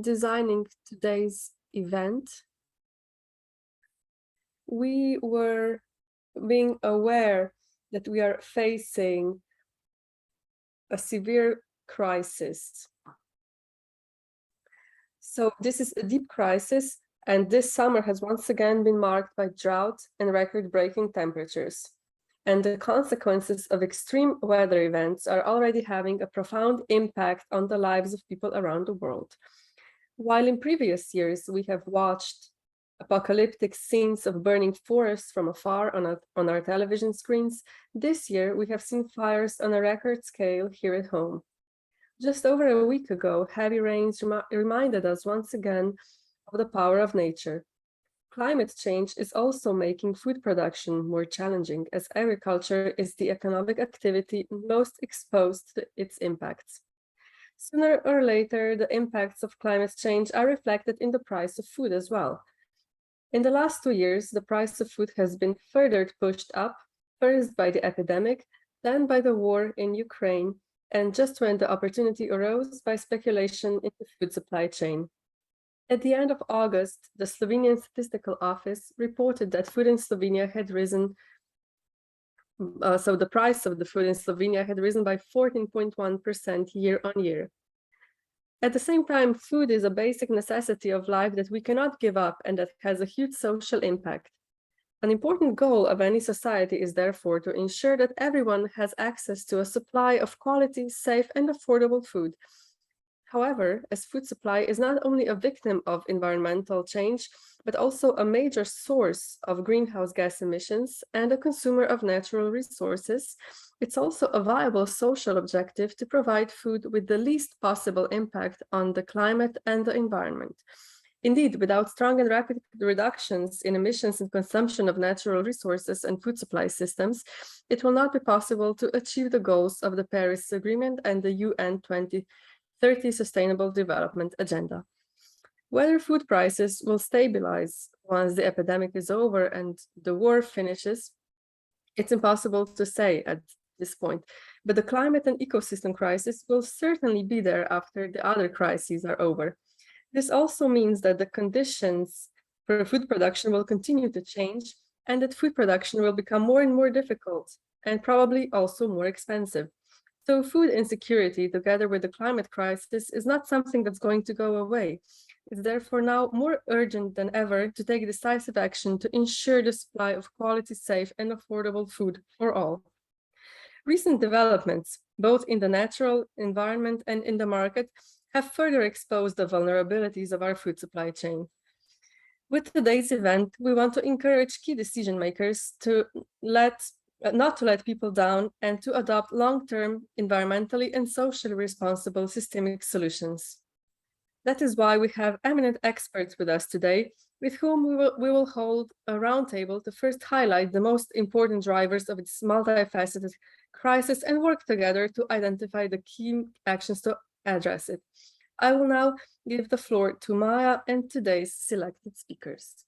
designing today's event, we were being aware that we are facing a severe crisis. So this is a deep crisis, and this summer has once again been marked by drought and record-breaking temperatures. And the consequences of extreme weather events are already having a profound impact on the lives of people around the world. While in previous years we have watched apocalyptic scenes of burning forests from afar on our television screens, this year we have seen fires on a record scale here at home. Just over a week ago, heavy rains reminded us once again of the power of nature. Climate change is also making food production more challenging, as agriculture is the economic activity most exposed to its impacts. Sooner or later, the impacts of climate change are reflected in the price of food as well. In the last 2 years, the price of food has been further pushed up, first by the epidemic, then by the war in Ukraine, and just when the opportunity arose, by speculation in the food supply chain. At the end of August, the Slovenian Statistical Office reported that food in Slovenia had risen, so the price of the food in Slovenia had risen by 14.1% year on year. At the same time, food is a basic necessity of life that we cannot give up and that has a huge social impact. An important goal of any society is therefore to ensure that everyone has access to a supply of quality, safe, and affordable food. However, as food supply is not only a victim of environmental change, but also a major source of greenhouse gas emissions and a consumer of natural resources, it's also a viable social objective to provide food with the least possible impact on the climate and the environment. Indeed, without strong and rapid reductions in emissions and consumption of natural resources and food supply systems, it will not be possible to achieve the goals of the Paris Agreement and the UN 2030 Sustainable Development Agenda. Whether food prices will stabilize once the epidemic is over and the war finishes, it's impossible to say at this point, but the climate and ecosystem crisis will certainly be there after the other crises are over. This also means that the conditions for food production will continue to change and that food production will become more and more difficult and probably also more expensive. So food insecurity, together with the climate crisis, is not something that's going to go away. It's therefore now more urgent than ever to take decisive action to ensure the supply of quality, safe, and affordable food for all. Recent developments, both in the natural environment and in the market, have further exposed the vulnerabilities of our food supply chain. With today's event, we want to encourage key decision makers to not to let people down and to adopt long-term, environmentally and socially responsible systemic solutions. That is why we have eminent experts with us today, with whom we will hold a roundtable to first highlight the most important drivers of its multifaceted crisis and work together to identify the key actions to address it. I will now give the floor to Maya and today's selected speakers.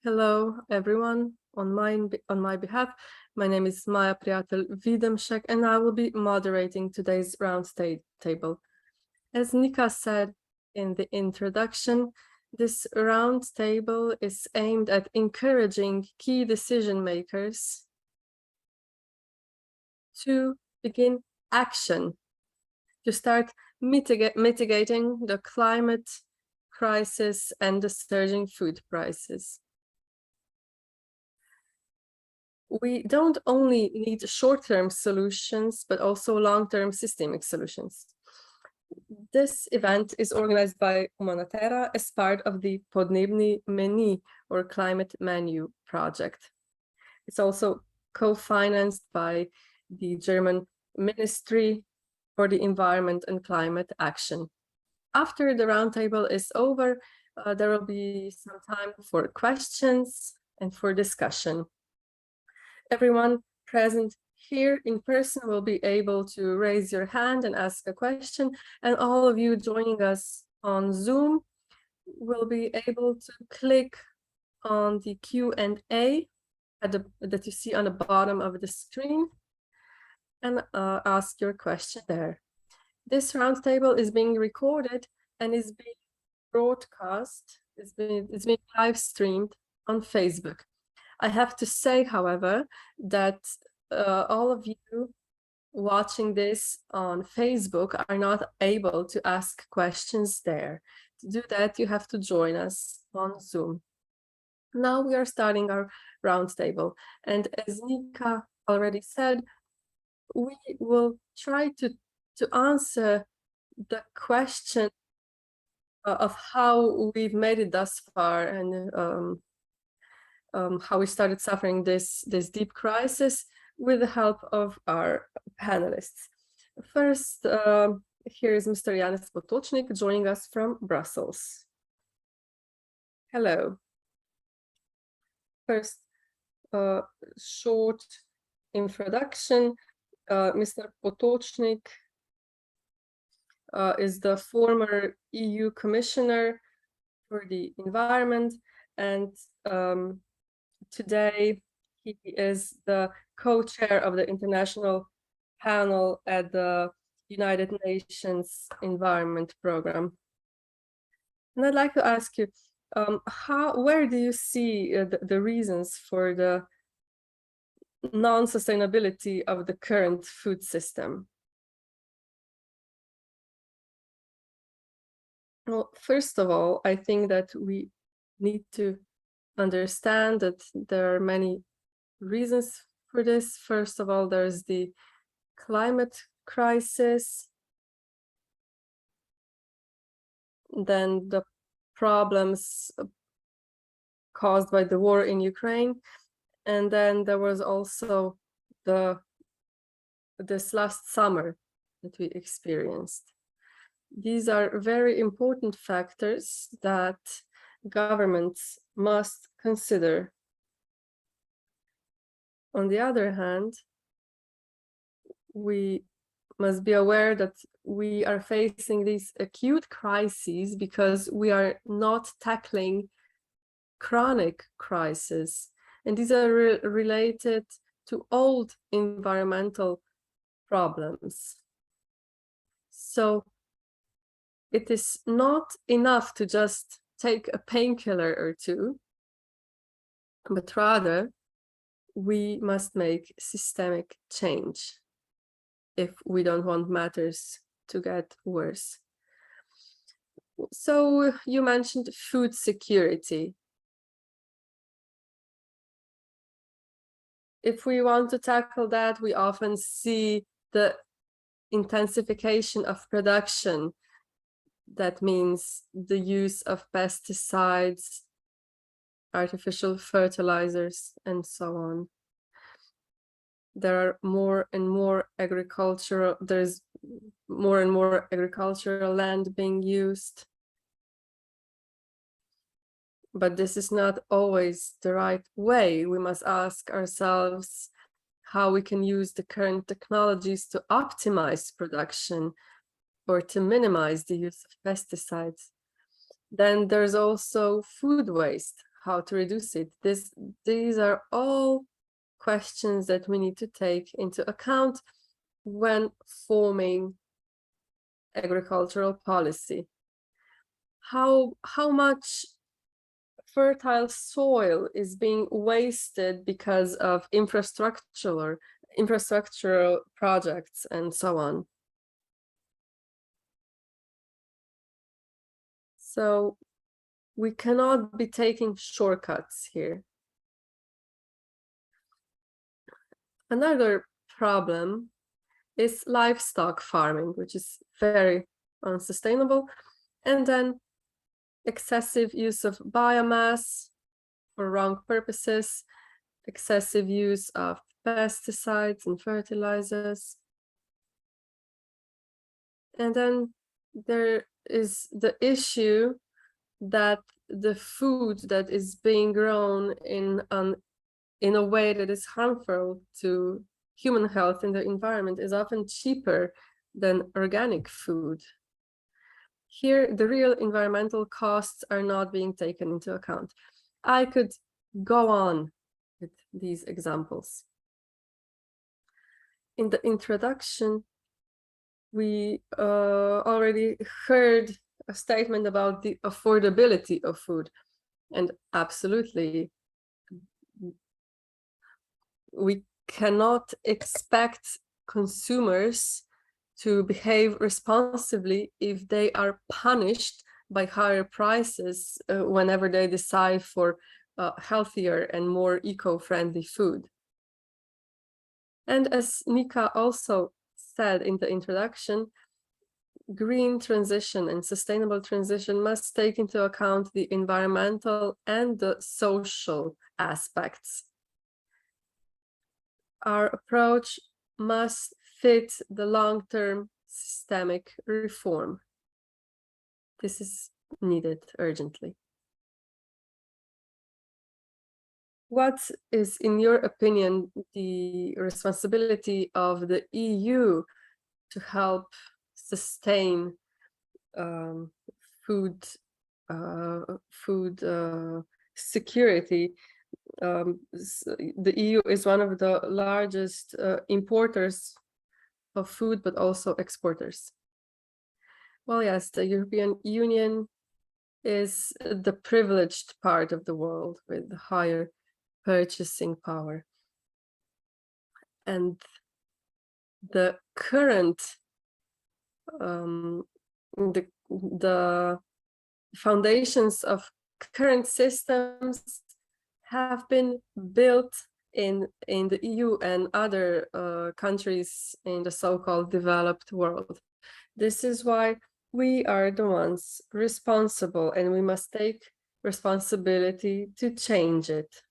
Hello, everyone. On my behalf, my name is Maja Prijatelj Videmšek, and I will be moderating today's roundtable. As Nika said in the introduction, this roundtable is aimed at encouraging key decision makers to begin action, to start mitigating the climate crisis and the surging food prices. We don't only need short-term solutions, but also long-term systemic solutions. This event is organized by Umanotera as part of the Podnebni meni, or Climate Menu project. It's also co-financed by the German Ministry for the Environment and Climate Action. After the roundtable is over, there will be some time for questions and for discussion. Everyone present here in person will be able to raise your hand and ask a question, and all of you joining us on Zoom will be able to click on the Q&A that you see on the bottom of the screen and ask your question there. This roundtable is being recorded and is being broadcast. It's being live streamed on Facebook. I have to say, however, that all of you watching this on Facebook are not able to ask questions there. To do that, you have to join us on Zoom. Now we are starting our roundtable, and as Nika already said, we will try to answer the question of how we've made it thus far and how we started suffering this deep crisis with the help of our panelists. First, here is Mr. Janez Potočnik joining us from Brussels. Hello. First, short introduction. Mr. Potočnik is the former EU Commissioner for the Environment, and today he is the co-chair of the international panel at the United Nations Environment Programme. And I'd like to ask you, where do you see the reasons for the non-sustainability of the current food system? Well, first of all, I think that we need to understand that there are many reasons for this. First of all, there's the climate crisis, then the problems caused by the war in Ukraine, and then there was also this last summer that we experienced. These are very important factors that governments must consider. On the other hand, we must be aware that we are facing these acute crises because we are not tackling chronic crises. And these are related to old environmental problems. So it is not enough to just take a painkiller or two, but rather we must make systemic change if we don't want matters to get worse. So you mentioned food security. If we want to tackle that, we often see the intensification of production. That means the use of pesticides, artificial fertilizers, and so on. There are more and more agricultural land being used. But this is not always the right way. We must ask ourselves how we can use the current technologies to optimize production or to minimize the use of pesticides. Then there's also food waste, how to reduce it. These are all questions that we need to take into account when forming agricultural policy. How much fertile soil is being wasted because of infrastructural projects and so on. So we cannot be taking shortcuts here. Another problem is livestock farming, which is very unsustainable, and then excessive use of biomass for wrong purposes, excessive use of pesticides and fertilizers. And then there is the issue that the food that is being grown in a way that is harmful to human health and the environment is often cheaper than organic food. Here, the real environmental costs are not being taken into account. I could go on with these examples. In the introduction, we already heard a statement about the affordability of food. And absolutely, we cannot expect consumers to behave responsibly if they are punished by higher prices whenever they decide for healthier and more eco-friendly food. And as Nika also said in the introduction, green transition and sustainable transition must take into account the environmental and the social aspects. Our approach must fit the long-term systemic reform. This is needed urgently. What is, in your opinion, the responsibility of the EU to help sustain food security? The EU is one of the largest importers of food, but also exporters. Well, yes, the European Union is the privileged part of the world with higher purchasing power. And the current, the foundations of current systems have been built in the EU and other countries in the so-called developed world. This is why we are the ones responsible, and we must take responsibility to change it.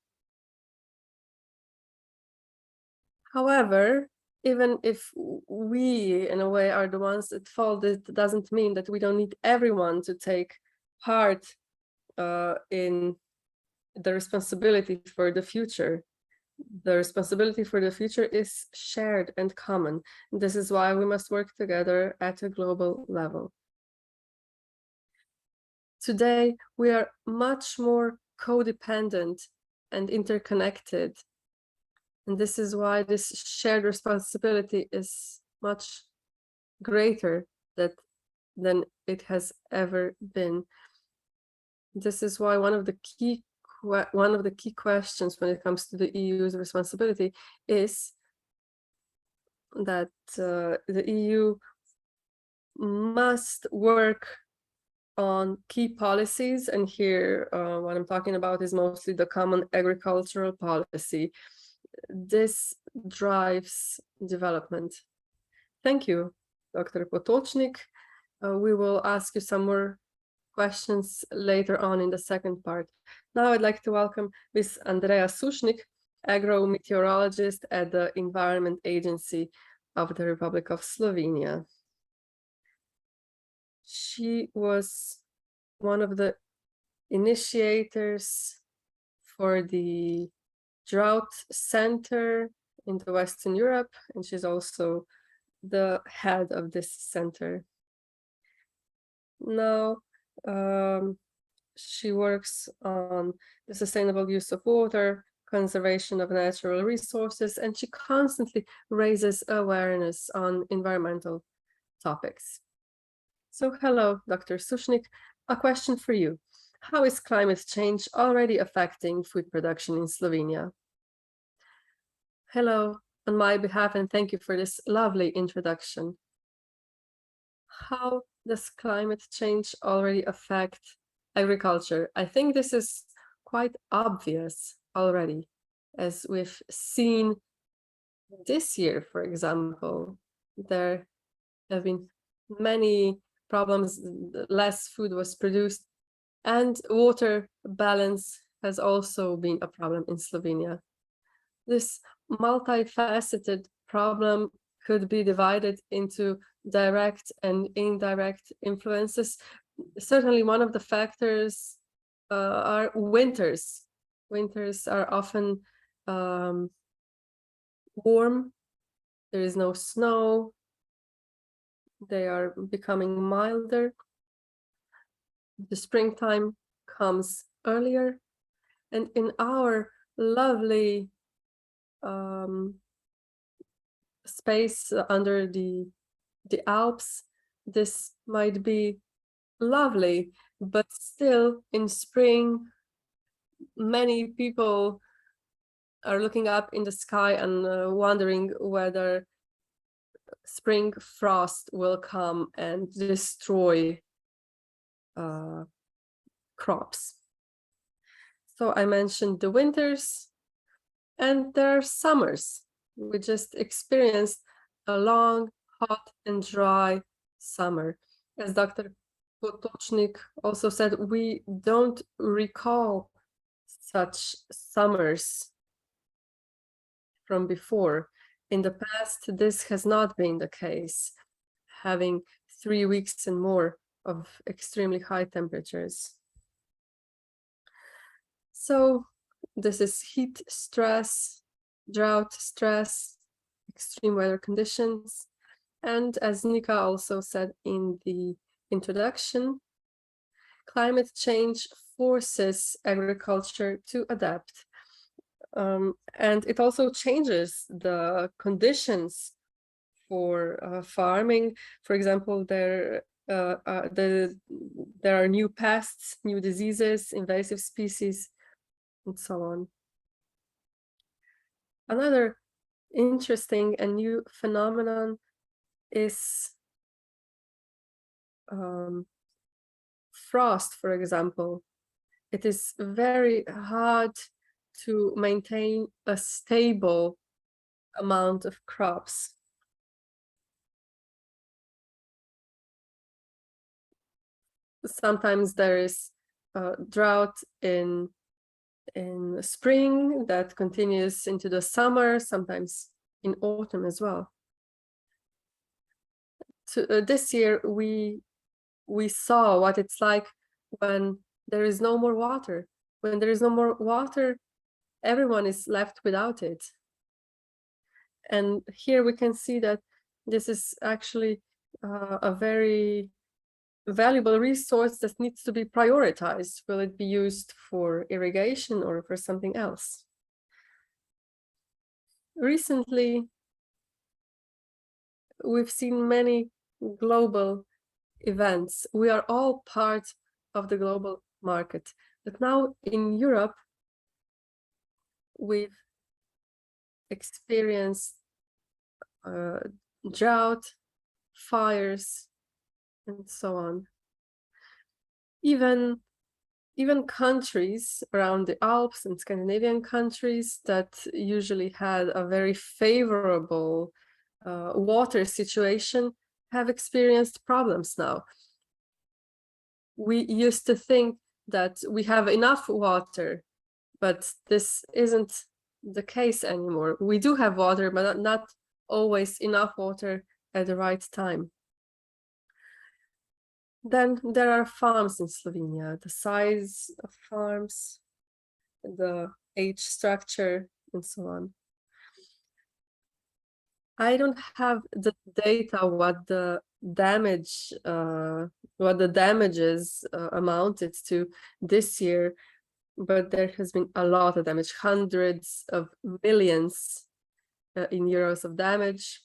However, even if we, in a way, are the ones at fault, it doesn't mean that we don't need everyone to take part in the responsibility for the future. The responsibility for the future is shared and common. This is why we must work together at a global level. Today, we are much more codependent and interconnected. And this is why this shared responsibility is much greater than it has ever been. This is why one of the key questions when it comes to the EU's responsibility is that the EU must work on key policies, and here what I'm talking about is mostly the common agricultural policy. This drives development. Thank you, Dr. Potočnik. We will ask you some more questions later on in the second part. Now I'd like to welcome Ms. Andreja Sušnik, agrometeorologist at the Environment Agency of the Republic of Slovenia. She was one of the initiators for the Drought Center in the Western Europe, and she's also the head of this center. Now, she works on the sustainable use of water, conservation of natural resources, and she constantly raises awareness on environmental topics. So hello, Dr. Sušnik, a question for you. How is climate change already affecting food production in Slovenia? Hello, on my behalf, and thank you for this lovely introduction. How does climate change already affect agriculture? I think this is quite obvious already, as we've seen this year, for example. There have been many problems, less food was produced, and water balance has also been a problem in Slovenia. This multifaceted problem could be divided into direct and indirect influences. Certainly one of the factors are winters. Winters are often warm, there is no snow, they are becoming milder. The springtime comes earlier, And in our lovely space under the Alps, this might be lovely, but still in spring, many people are looking up in the sky and wondering whether spring frost will come and destroy crops. So I mentioned the winters, and there are summers. We just experienced a long, hot and dry summer. As Dr. Potočnik also said, we don't recall such summers from before. In the past, this has not been the case, having 3 weeks and more of extremely high temperatures. So this is heat stress, drought stress, extreme weather conditions. And as Nika also said in the introduction, climate change forces agriculture to adapt. And it also changes the conditions for farming. For example, there are new pests, new diseases, invasive species, and so on. Another interesting and new phenomenon is frost, for example. It is very hard to maintain a stable amount of crops. Sometimes there is drought in spring that continues into the summer, sometimes in autumn as well. This year we saw what it's like when there is no more water. When there is no more water, everyone is left without it. And here we can see that this is actually a very valuable resource that needs to be prioritized. Will it be used for irrigation or for something else? Recently, we've seen many global events. We are all part of the global market. But now in Europe, we've experienced drought, fires, and so on. Even countries around the Alps and Scandinavian countries that usually had a very favorable water situation have experienced problems now. We used to think that we have enough water, but this isn't the case anymore. We do have water, but not always enough water at the right time. Then there are farms in Slovenia, the size of farms, the age structure, and so on. I don't have the data what the damages amounted to this year, but there has been a lot of damage, hundreds of millions in euros of damage.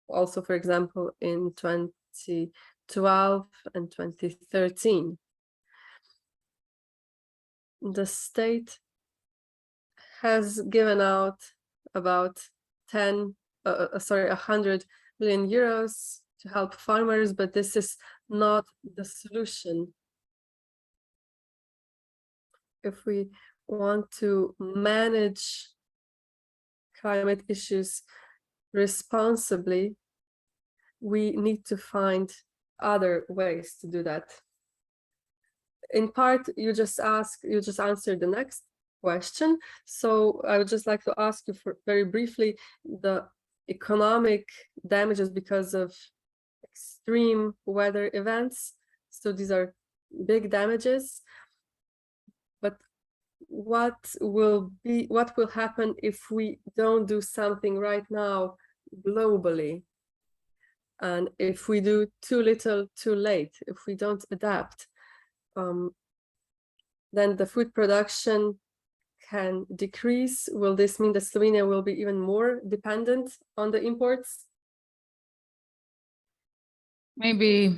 Also, for example, in 2012 and 2013. The state has given out about 100 million euros to help farmers, but this is not the solution. If we want to manage climate issues responsibly, we need to find other ways to do that. In part, you just answered the next question. So I would just like to ask you for very briefly the economic damages because of extreme weather events. So these are big damages. But what will happen if we don't do something right now globally? And if we do too little, too late, if we don't adapt, then the food production can decrease? Will this mean that Slovenia will be even more dependent on the imports? Maybe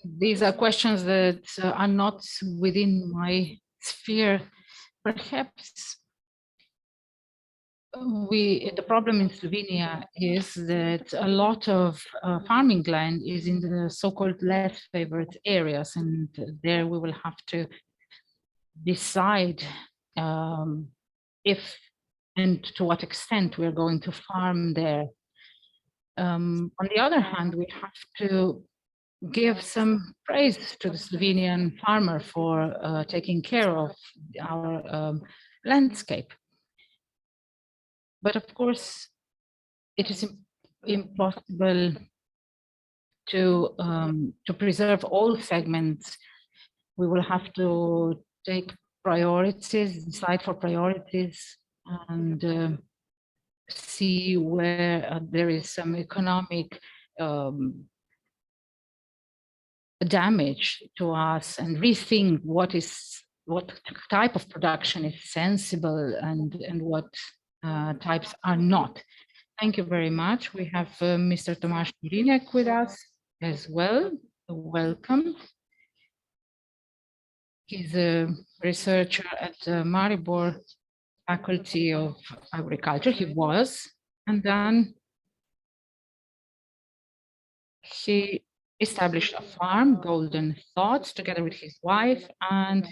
these are questions that are not within my sphere. Perhaps the problem in Slovenia is that a lot of farming land is in the so-called less favored areas, and there we will have to decide if and to what extent we're going to farm there. On the other hand, we have to give some praise to the Slovenian farmer for taking care of our landscape. But of course, it is impossible to preserve all segments. We will have to take priorities, decide for priorities, and see where there is some economic damage to us, and rethink what type of production is sensible and what types are not. Thank you very much. We have Mr. Matjaž Turinek with us as well. Welcome. He's a researcher at the Maribor Faculty of Agriculture. He was, and then he established a farm, Golden Thoughts, together with his wife, and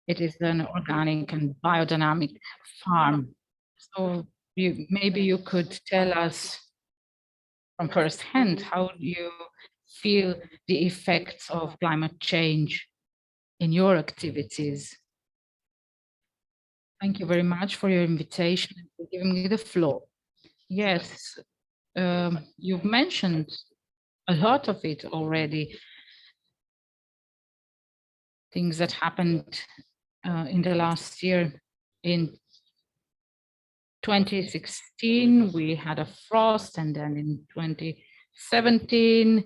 it is an organic and biodynamic farm. So maybe you could tell us from first hand how you feel the effects of climate change in your activities. Thank you very much for your invitation and for giving me the floor. Yes, you've mentioned a lot of it already. Things that happened in the last year. In 2016, we had a frost, and then in 2017,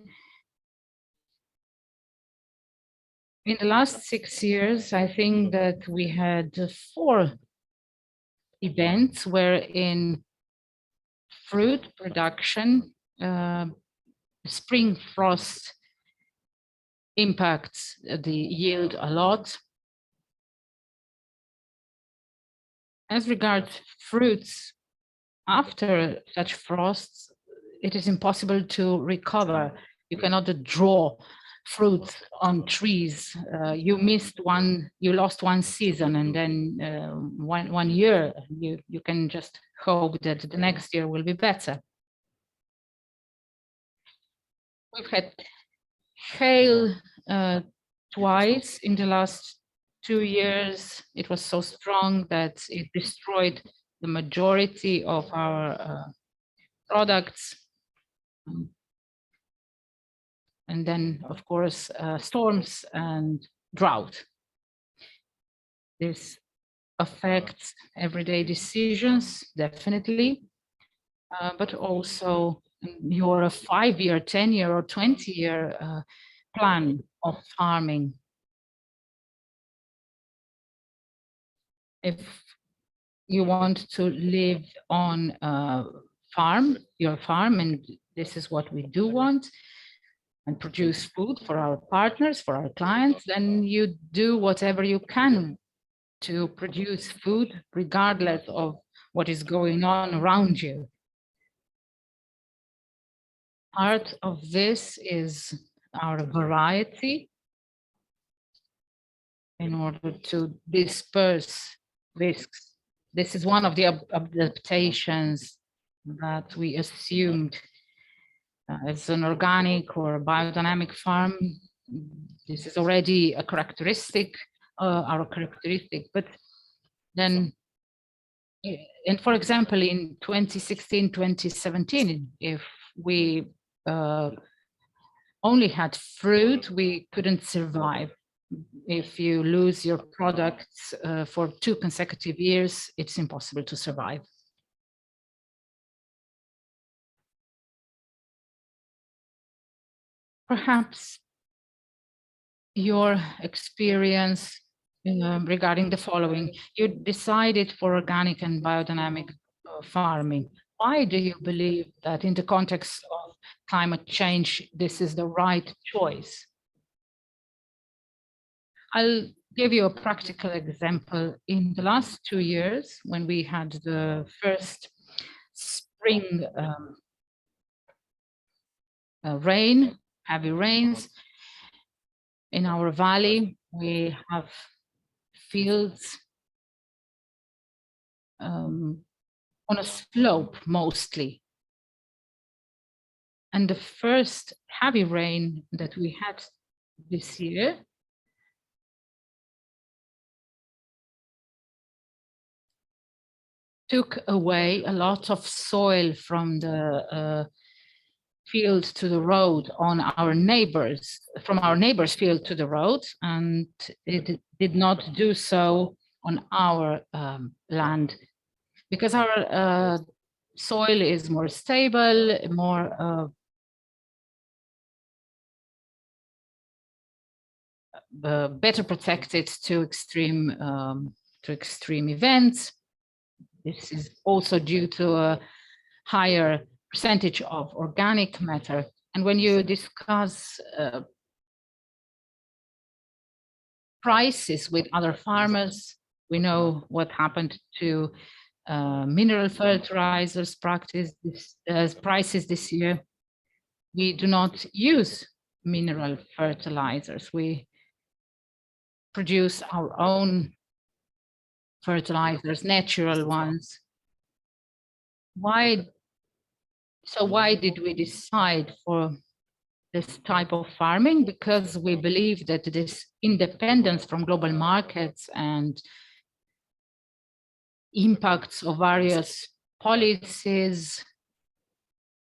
in the last 6 years, I think that we had 4 events wherein fruit production, spring frost impacts the yield a lot. As regards fruits, after such frosts, it is impossible to recover. You cannot draw fruit on trees. You lost one season, and then one year, you can just hope that the next year will be better. We've had hail twice in the last 2 years. It was so strong that it destroyed the majority of our products. And then, of course, storms and drought. This affects everyday decisions, definitely, but also your 5-year, 10-year, or 20-year plan of farming. If you want to live on your farm, and this is what we do want, and produce food for our partners, for our clients, then you do whatever you can to produce food regardless of what is going on around you. Part of this is our variety in order to disperse risks. This is one of the adaptations that we assumed as an organic or biodynamic farm. This is already a characteristic, our characteristic, but then, and for example, in 2016, 2017, if we only had fruit, we couldn't survive. If you lose your products for 2 consecutive years, it's impossible to survive. Perhaps your experience regarding the following. You decided for organic and biodynamic farming. Why do you believe that in the context of climate change, this is the right choice? I'll give you a practical example. In the last 2 years, when we had the first spring heavy rains, in our valley, we have fields on a slope mostly. And the first heavy rain that we had this year took away a lot of soil from the field to the road on our neighbors, from our neighbor's field to the road, and it did not do so on our land, because our soil is more stable, more better protected to extreme events. This is also due to a higher percentage of organic matter. And when you discuss prices with other farmers, we know what happened to mineral fertilizers prices this year. We do not use mineral fertilizers. We produce our own fertilizers, natural ones. Why did we decide for this type of farming? Because we believe that this independence from global markets and impacts of various policies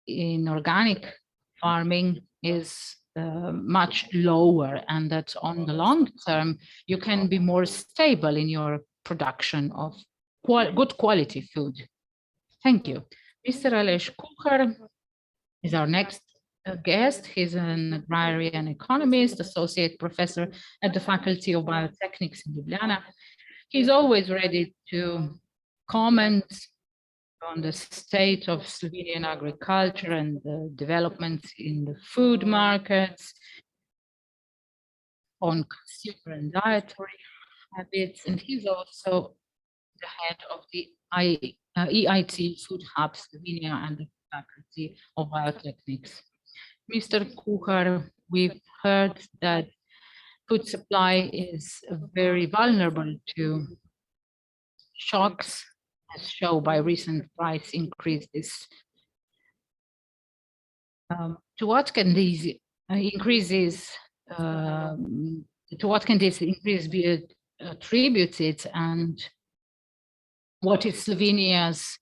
in organic farming is much lower, and that on the long term you can be more stable in your production of good quality food. Thank you. Mr. Aleš Kuhar is our next guest. He's an agrarian economist, associate professor at the Faculty of Biotechnics in Ljubljana. He's always ready to comment on the state of Slovenian agriculture and the developments in the food markets, on consumer and dietary habits, and he's also the head of the EIT Food Hub Slovenia and the Faculty of Biotechnics. Mr. Kuhar, we've heard that food supply is very vulnerable to shocks, as shown by recent price increases. To what can these increases be attributed, and what is Slovenia's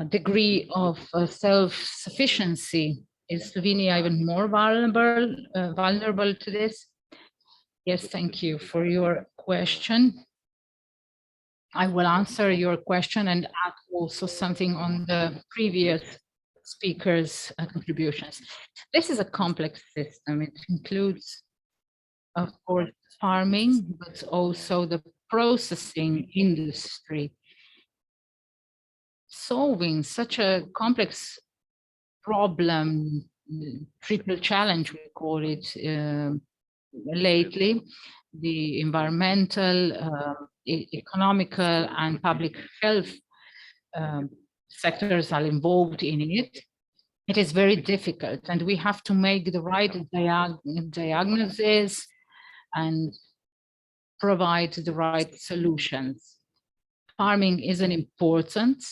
degree of self-sufficiency? Is Slovenia even more vulnerable to this? Yes, thank you for your question. I will answer your question and add also something on the previous speakers' contributions. This is a complex system. It includes, of course, farming, but also the processing industry. Solving such a complex problem, triple challenge we call it lately, the environmental, economical and public health sectors are involved in it. It is very difficult, and we have to make the right diagnosis and provide the right solutions. Farming is an important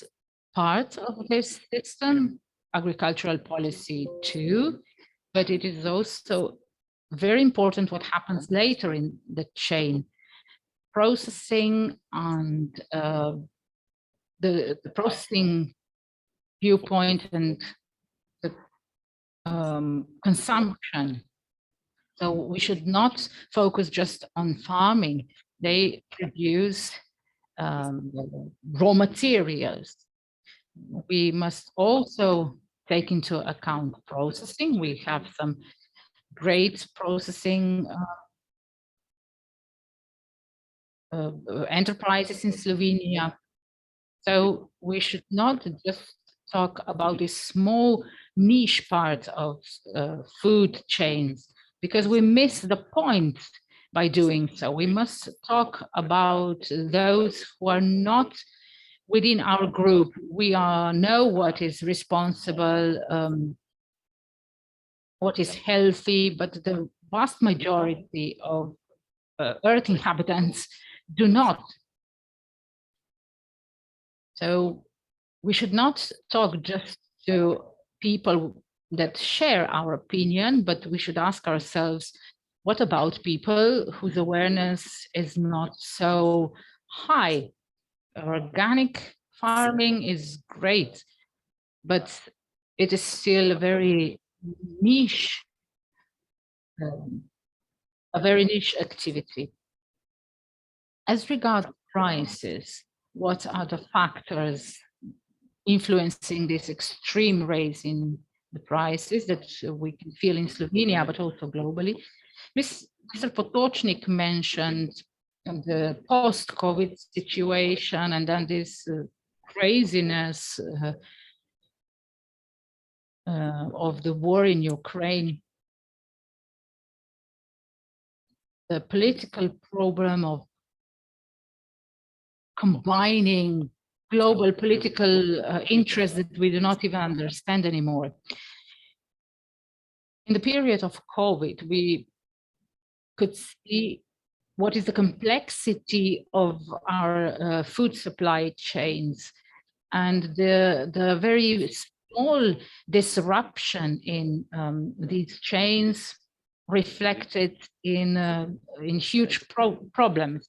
part of this system, agricultural policy too, but it is also very important what happens later in the chain. Processing and the processing viewpoint and the consumption. So we should not focus just on farming. They produce raw materials. We must also take into account processing. We have some great processing enterprises in Slovenia. So we should not just talk about this small niche part of food chains, because we miss the point by doing so. We must talk about those who are not within our group. We know what is responsible, what is healthy, but the vast majority of Earth inhabitants do not. So we should not talk just to people that share our opinion, but we should ask ourselves, what about people whose awareness is not so high? Organic farming is great, but it is still a very niche activity. As regards prices, what are the factors influencing this extreme rise in the prices that we can feel in Slovenia, but also globally? Mr. Potočnik mentioned the post-COVID situation, and then this craziness of the war in Ukraine. The political problem of combining global political interests that we do not even understand anymore. In the period of COVID, we could see what is the complexity of our food supply chains, and the very small disruption in these chains reflected in huge problems.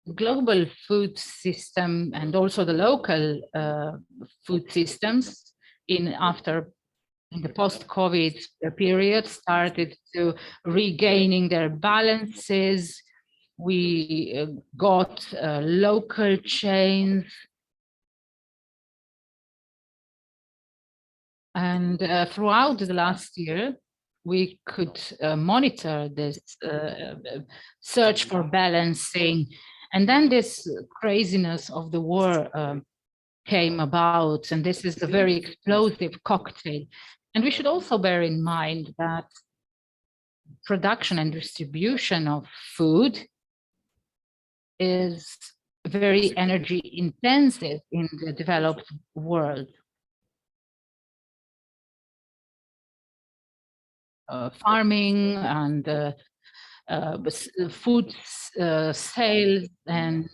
The global food system and also the local food systems in the post-COVID period started to regaining their balances. We got local chains, and throughout the last year, we could monitor this search for balancing. And then this craziness of the war came about, and this is a very explosive cocktail. And we should also bear in mind that production and distribution of food is very energy intensive in the developed world. Farming and food sales and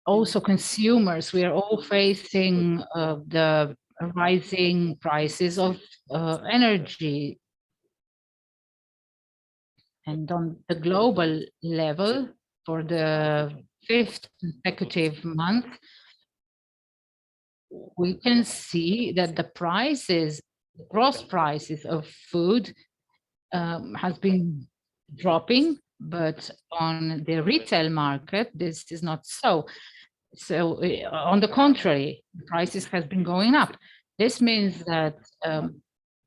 also consumers, we are all facing the rising prices of energy. And on the global level, for the 5th consecutive month, we can see that the prices, gross prices of food has been dropping, but on the retail market, this is not so. So on the contrary, the prices has been going up. This means that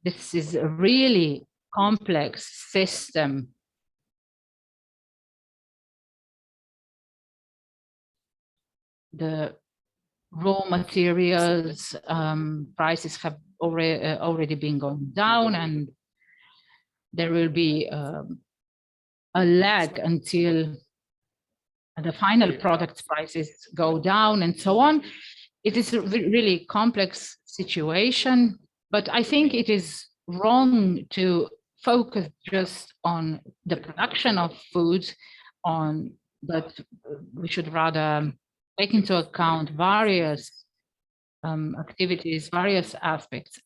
this is a really complex system. The raw materials prices have already been going down, and there will be a lag until the final product prices go down and so on. It is a really complex situation, but I think it is wrong to focus just on the production of food, but we should rather take into account various activities, various aspects.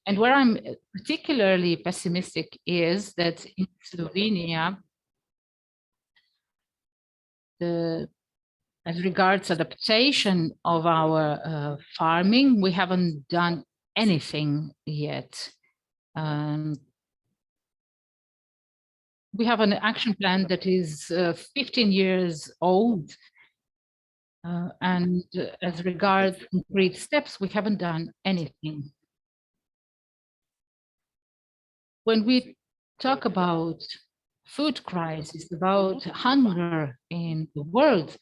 And where I'm particularly pessimistic is that in Slovenia, as regards adaptation of our farming, we haven't done anything yet. We have an action plan that is 15 years old. And as regards concrete steps, we haven't done anything. when we talk about food crisis, about hunger in the world,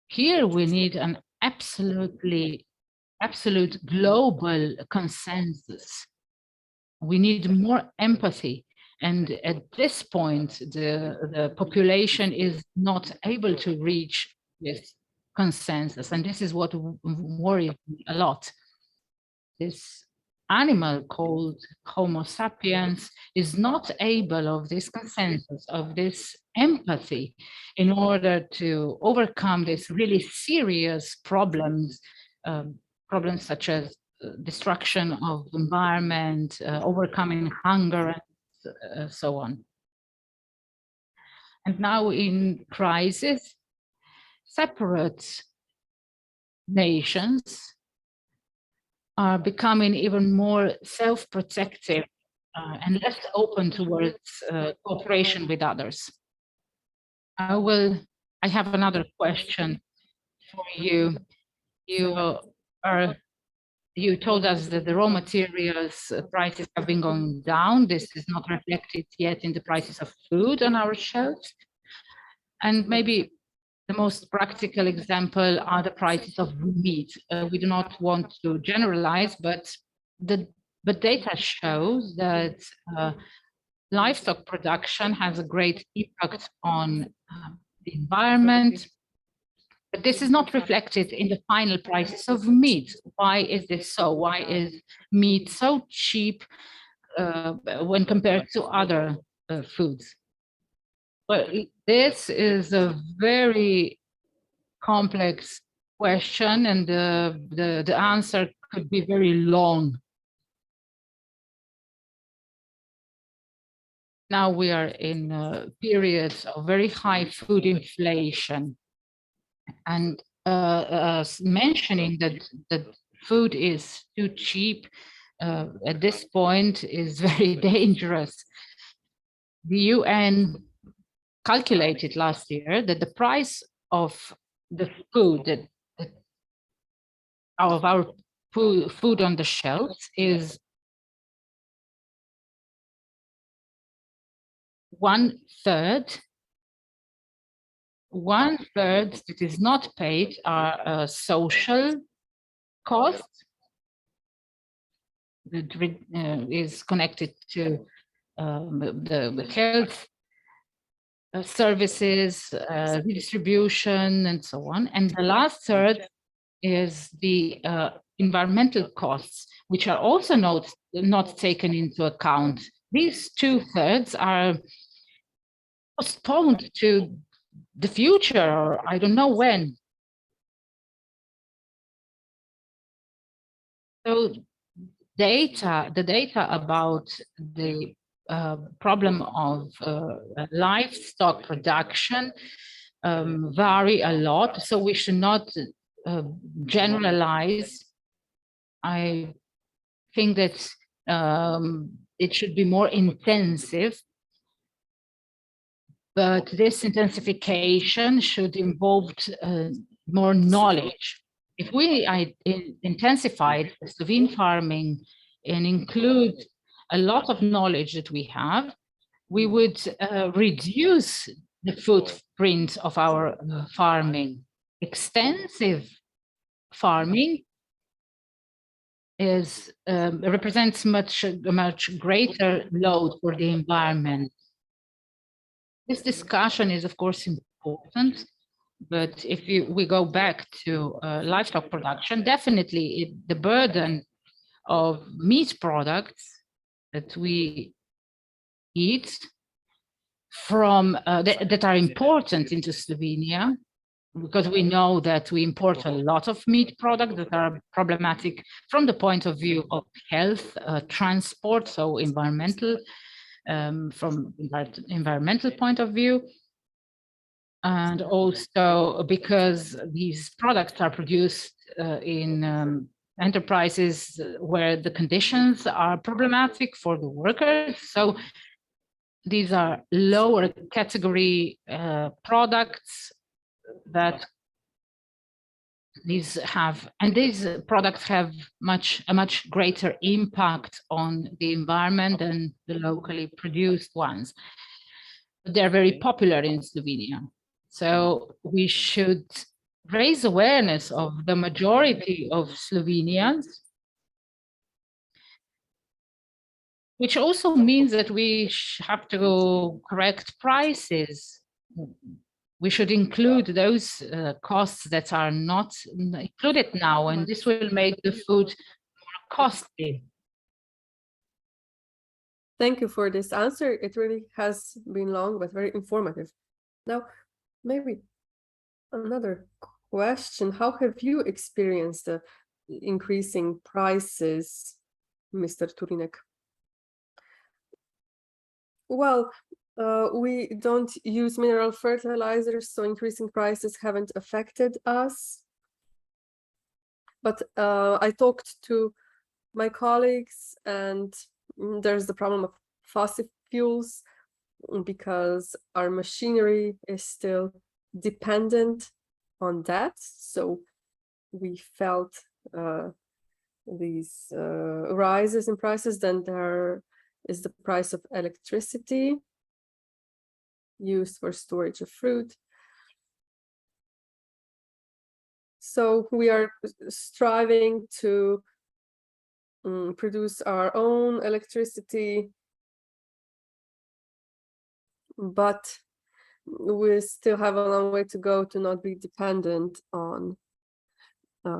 here we need an absolute global consensus. We need more empathy. And at this point, the population is not able to reach this consensus. And this is what worries me a lot. This animal called Homo sapiens is not able of this consensus, of this empathy, in order to overcome these really serious problems, problems such as destruction of environment, overcoming hunger, and so on. And now in crisis, separate nations are becoming even more self-protective and less open towards cooperation with others. I have another question for you. You told us that the raw materials prices have been going down. This is not reflected yet in the prices of food on our shelves. And maybe the most practical example are the prices of meat. We do not want to generalize, but the data shows that livestock production has a great impact on the environment. But this is not reflected in the final prices of meat. Why is this so? Why is meat so cheap when compared to other foods? Well, this is a very complex question, and the answer could be very long. Now we are in periods of very high food inflation, and mentioning that food is too cheap at this point is very dangerous. The UN calculated last year that the price of the food of our food on the shelves is one third that is not paid are social costs that is connected to the health services, redistribution, and so on. And the last third is the environmental costs, which are also not taken into account. These 2/3 are postponed to the future, or I don't know when. So the data about the problem of livestock production vary a lot, so we should not generalize. I think that it should be more intensive, but this intensification should involve more knowledge. If we intensified Slovene farming and include a lot of knowledge that we have, we would reduce the footprint of our farming. Extensive farming represents a much greater load for the environment. This discussion is, of course, important, but if we go back to livestock production, definitely the burden of meat products that we eat from that are important into Slovenia, because we know that we import a lot of meat products that are problematic from the point of view of health, transport, so environmental, from environmental point of view, and also because these products are produced in enterprises where the conditions are problematic for the workers. So these are lower category products that these products have a much greater impact on the environment than the locally produced ones. They're very popular in Slovenia. So we should raise awareness of the majority of Slovenians, which also means that we have to correct prices. We should include those costs that are not included now, and this will make the food more costly. Thank you for this answer. It really has been long, but very informative. Now, maybe another question. How have you experienced the increasing prices, Mr. Turinek? Well, we don't use mineral fertilizers, so increasing prices haven't affected us. But I talked to my colleagues, and there's the problem of fossil fuels because our machinery is still dependent on that. So we felt these rises in prices. Then there is the price of electricity used for storage of fruit. So we are striving to produce our own electricity, but we still have a long way to go to not be dependent on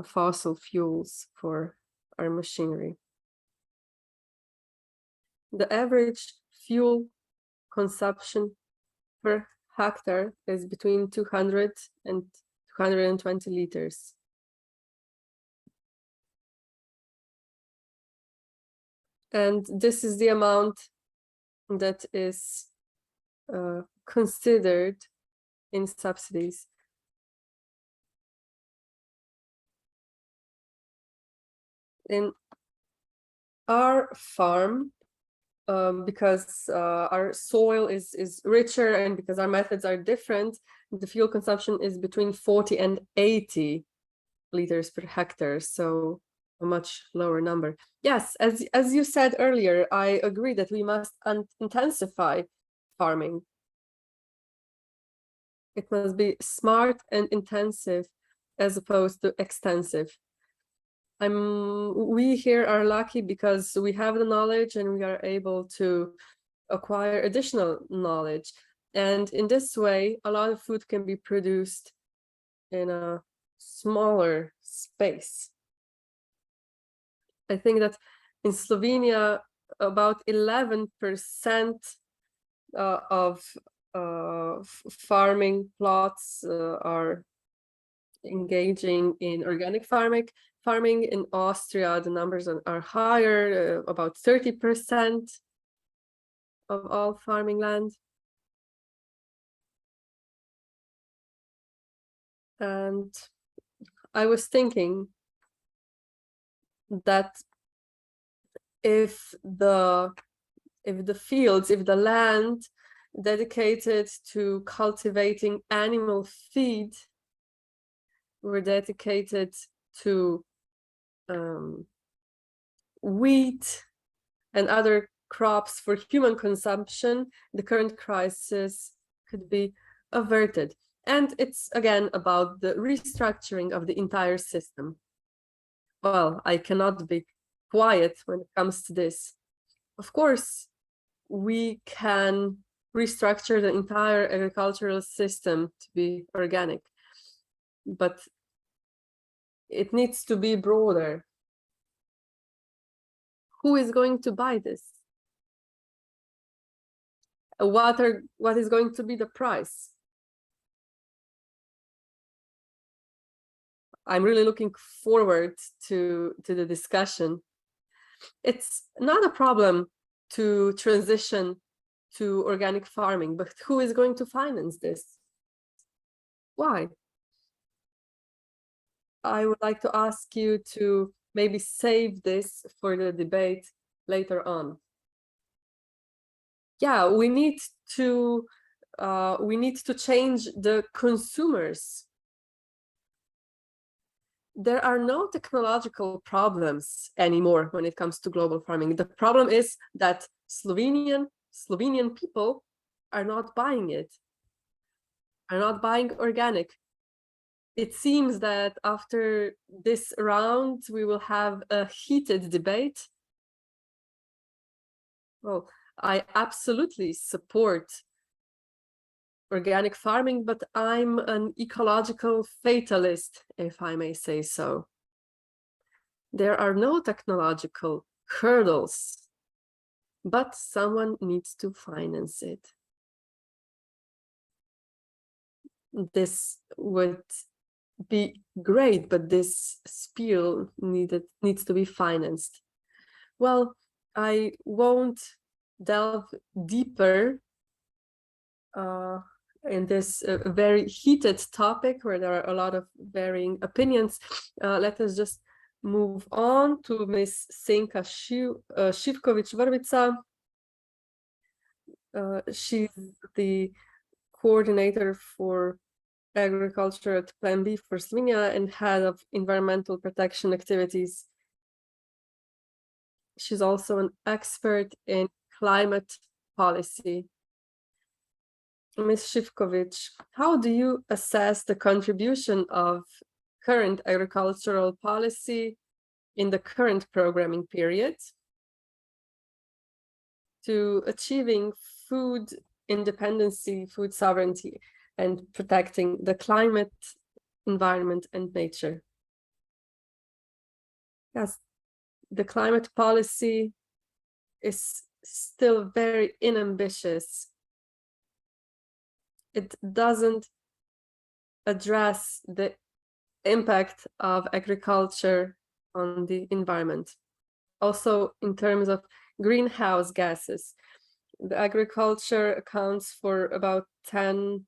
fossil fuels for our machinery. The average fuel consumption per hectare is between 200 and 220 liters. And this is the amount that is considered in subsidies. In our farm, because our soil is richer and because our methods are different, the fuel consumption is between 40 and 80 liters per hectare, so a much lower number. Yes, as you said earlier, I agree that we must intensify farming. It must be smart and intensive as opposed to extensive. We here are lucky because we have the knowledge and we are able to acquire additional knowledge. And in this way, a lot of food can be produced in a smaller space. I think that in Slovenia, about 11% of farming plots are engaging in organic farming. In Austria, the numbers are higher, about 30% of all farming land. And I was thinking that if the fields, if the land dedicated to cultivating animal feed were dedicated to wheat and other crops for human consumption, the current crisis could be averted. And it's again about the restructuring of the entire system. Well, I cannot be quiet when it comes to this. Of course, we can restructure the entire agricultural system to be organic, but it needs to be broader. Who is going to buy this? What is going to be the price? I'm really looking forward to the discussion. It's not a problem to transition to organic farming, but who is going to finance this? Why? I would like to ask you to maybe save this for the debate later on. Yeah, we need to change the consumers. there are no technological problems anymore when it comes to global farming. The problem is that Slovenian people are not buying it, are not buying organic. It seems that after this round, we will have a heated debate. Well, I absolutely support organic farming, but I'm an ecological fatalist, if I may say so. There are no technological hurdles, but someone needs to finance it. This would be great, but this spiel needs to be financed. Well, I won't delve deeper in this very heated topic where there are a lot of varying opinions. Let us just move on to Ms. Senka Šivković-Vrbica. She's the coordinator for agriculture at Plan B for Slovenia and head of environmental protection activities. She's also an expert in climate policy. Ms. Šivković, how do you assess the contribution of current agricultural policy in the current programming period to achieving food independency, food sovereignty, and protecting the climate, environment, and nature? Yes, the climate policy is still very unambitious. It doesn't address the impact of agriculture on the environment. Also, in terms of greenhouse gases, the agriculture accounts for about 10%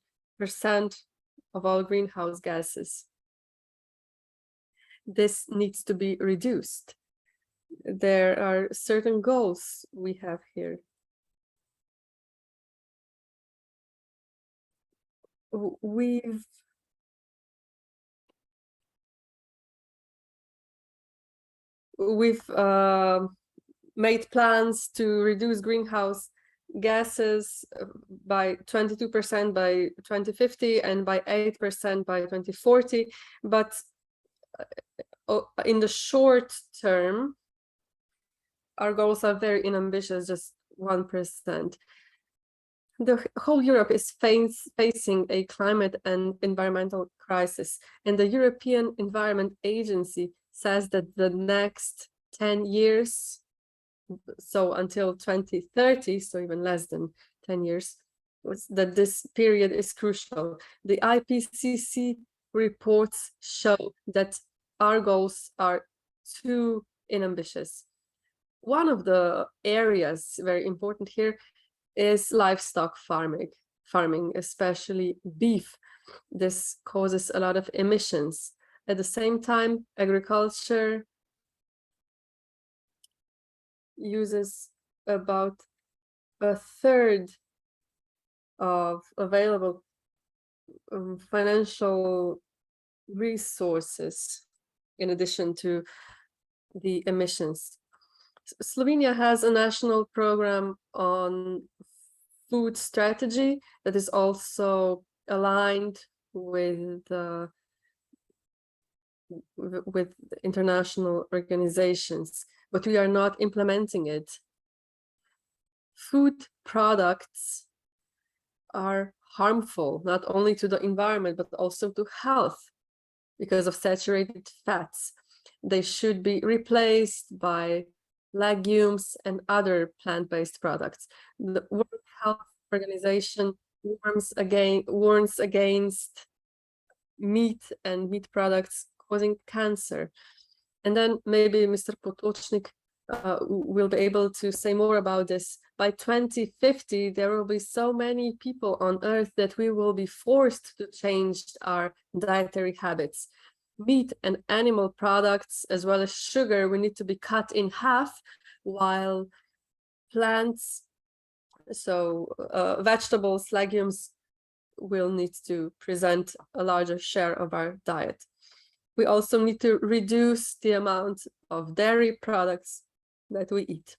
of all greenhouse gases. This needs to be reduced. There are certain goals we have here. We've made plans to reduce greenhouse gases by 22% by 2050 and by 8% by 2040. But in the short term, our goals are very unambitious, just 1%. The whole Europe is facing a climate and environmental crisis, and the European Environment Agency says that the next 10 years, so until 2030, so even less than 10 years, that this period is crucial. The IPCC reports show that our goals are too unambitious. One of the areas very important here is livestock farming, especially beef. This causes a lot of emissions. At the same time, agriculture uses about a third of available financial resources in addition to the emissions. Slovenia has a national program on food strategy that is also aligned with international organizations, but we are not implementing it. Food products are harmful not only to the environment but also to health because of saturated fats. They should be replaced by legumes and other plant-based products. The World Health Organization warns against meat and meat products causing cancer. And then maybe Mr. Potočnik will be able to say more about this. By 2050, there will be so many people on Earth that we will be forced to change our dietary habits. Meat and animal products, as well as sugar, we need to be cut in half, while plants, so vegetables, legumes, will need to present a larger share of our diet. We also need to reduce the amount of dairy products that we eat.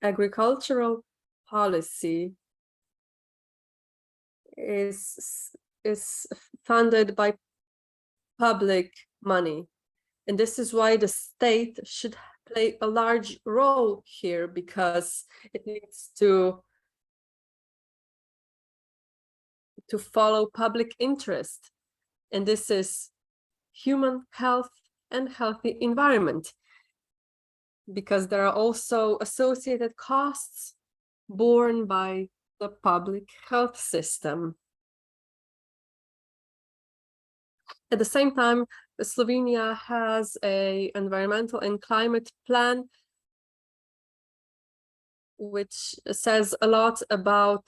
Agricultural policy is funded by public money. And this is why the state should play a large role here, because it needs to follow public interest. And this is human health and healthy environment, because there are also associated costs borne by the public health system. At the same time, Slovenia has an environmental and climate plan, which says a lot about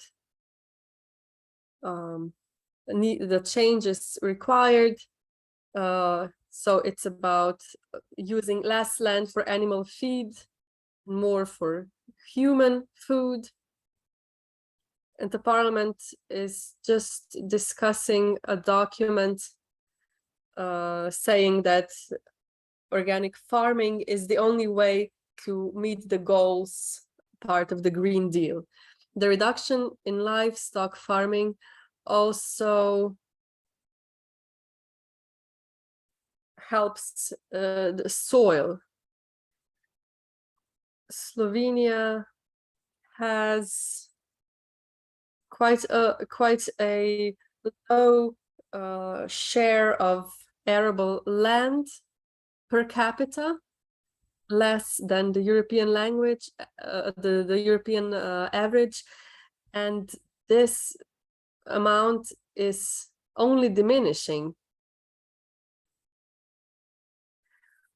the changes required. So it's about using less land for animal feed, more for human food. And the parliament is just discussing a document saying that organic farming is the only way to meet the goals, part of the Green Deal. The reduction in livestock farming also helps the soil. Slovenia has quite a low share of arable land per capita, less than the European language, the European average, and this amount is only diminishing.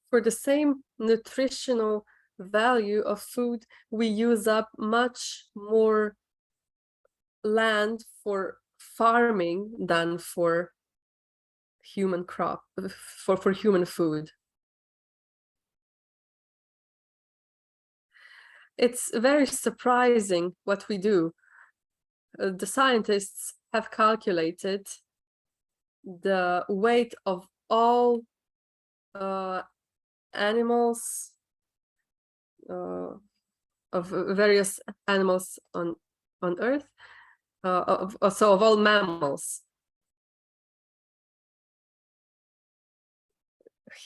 For the same nutritional value of food, we use up much more land for farming than for human for human food. It's very surprising what we do. The scientists have calculated the weight of all animals, of various animals on Earth, so of all mammals.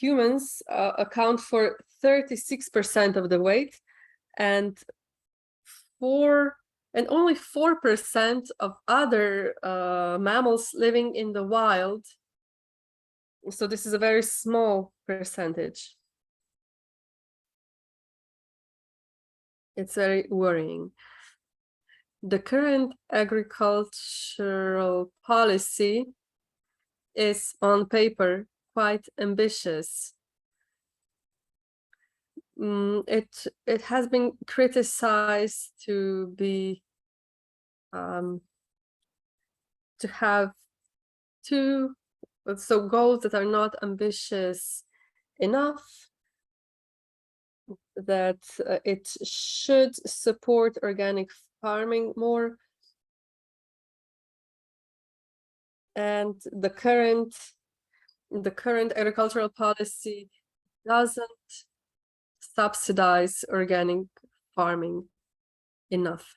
Humans account for 36% of the weight, and only 4% of other mammals living in the wild. So this is a very small percentage. It's very worrying. The current agricultural policy is on paper quite ambitious. It has been criticized to be to have goals that are not ambitious enough, that it should support organic farming more, and the current agricultural policy doesn't subsidize organic farming enough.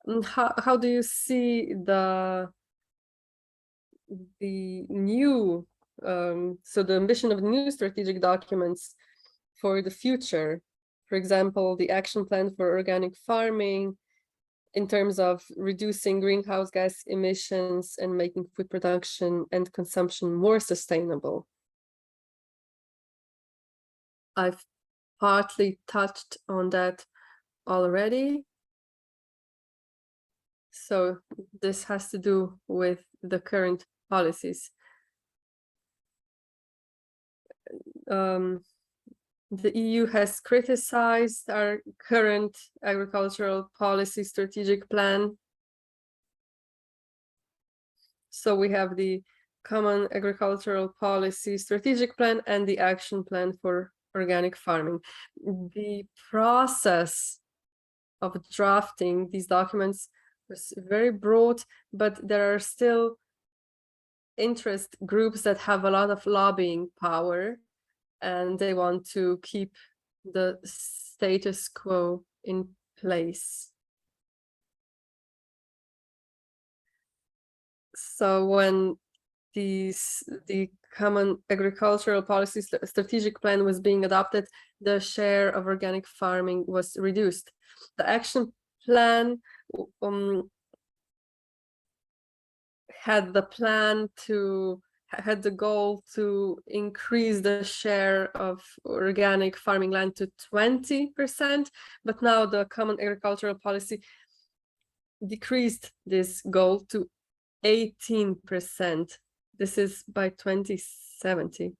And how do you see the new so the ambition of new strategic documents for the future? For example, the action plan for organic farming, in terms of reducing greenhouse gas emissions and making food production and consumption more sustainable. I've partly touched on that already. So this has to do with the current policies. The EU has criticized our current agricultural policy strategic plan. So we have the Common Agricultural Policy Strategic Plan and the Action Plan for Organic Farming. The process of drafting these documents was very broad, but there are still interest groups that have a lot of lobbying power, and they want to keep the status quo in place. So when the Common Agricultural Policy Strategic Plan was being adopted, the share of organic farming was reduced. The action plan had the goal to increase the share of organic farming land to 20%, but now the Common Agricultural Policy decreased this goal to 18%. This is by 2070.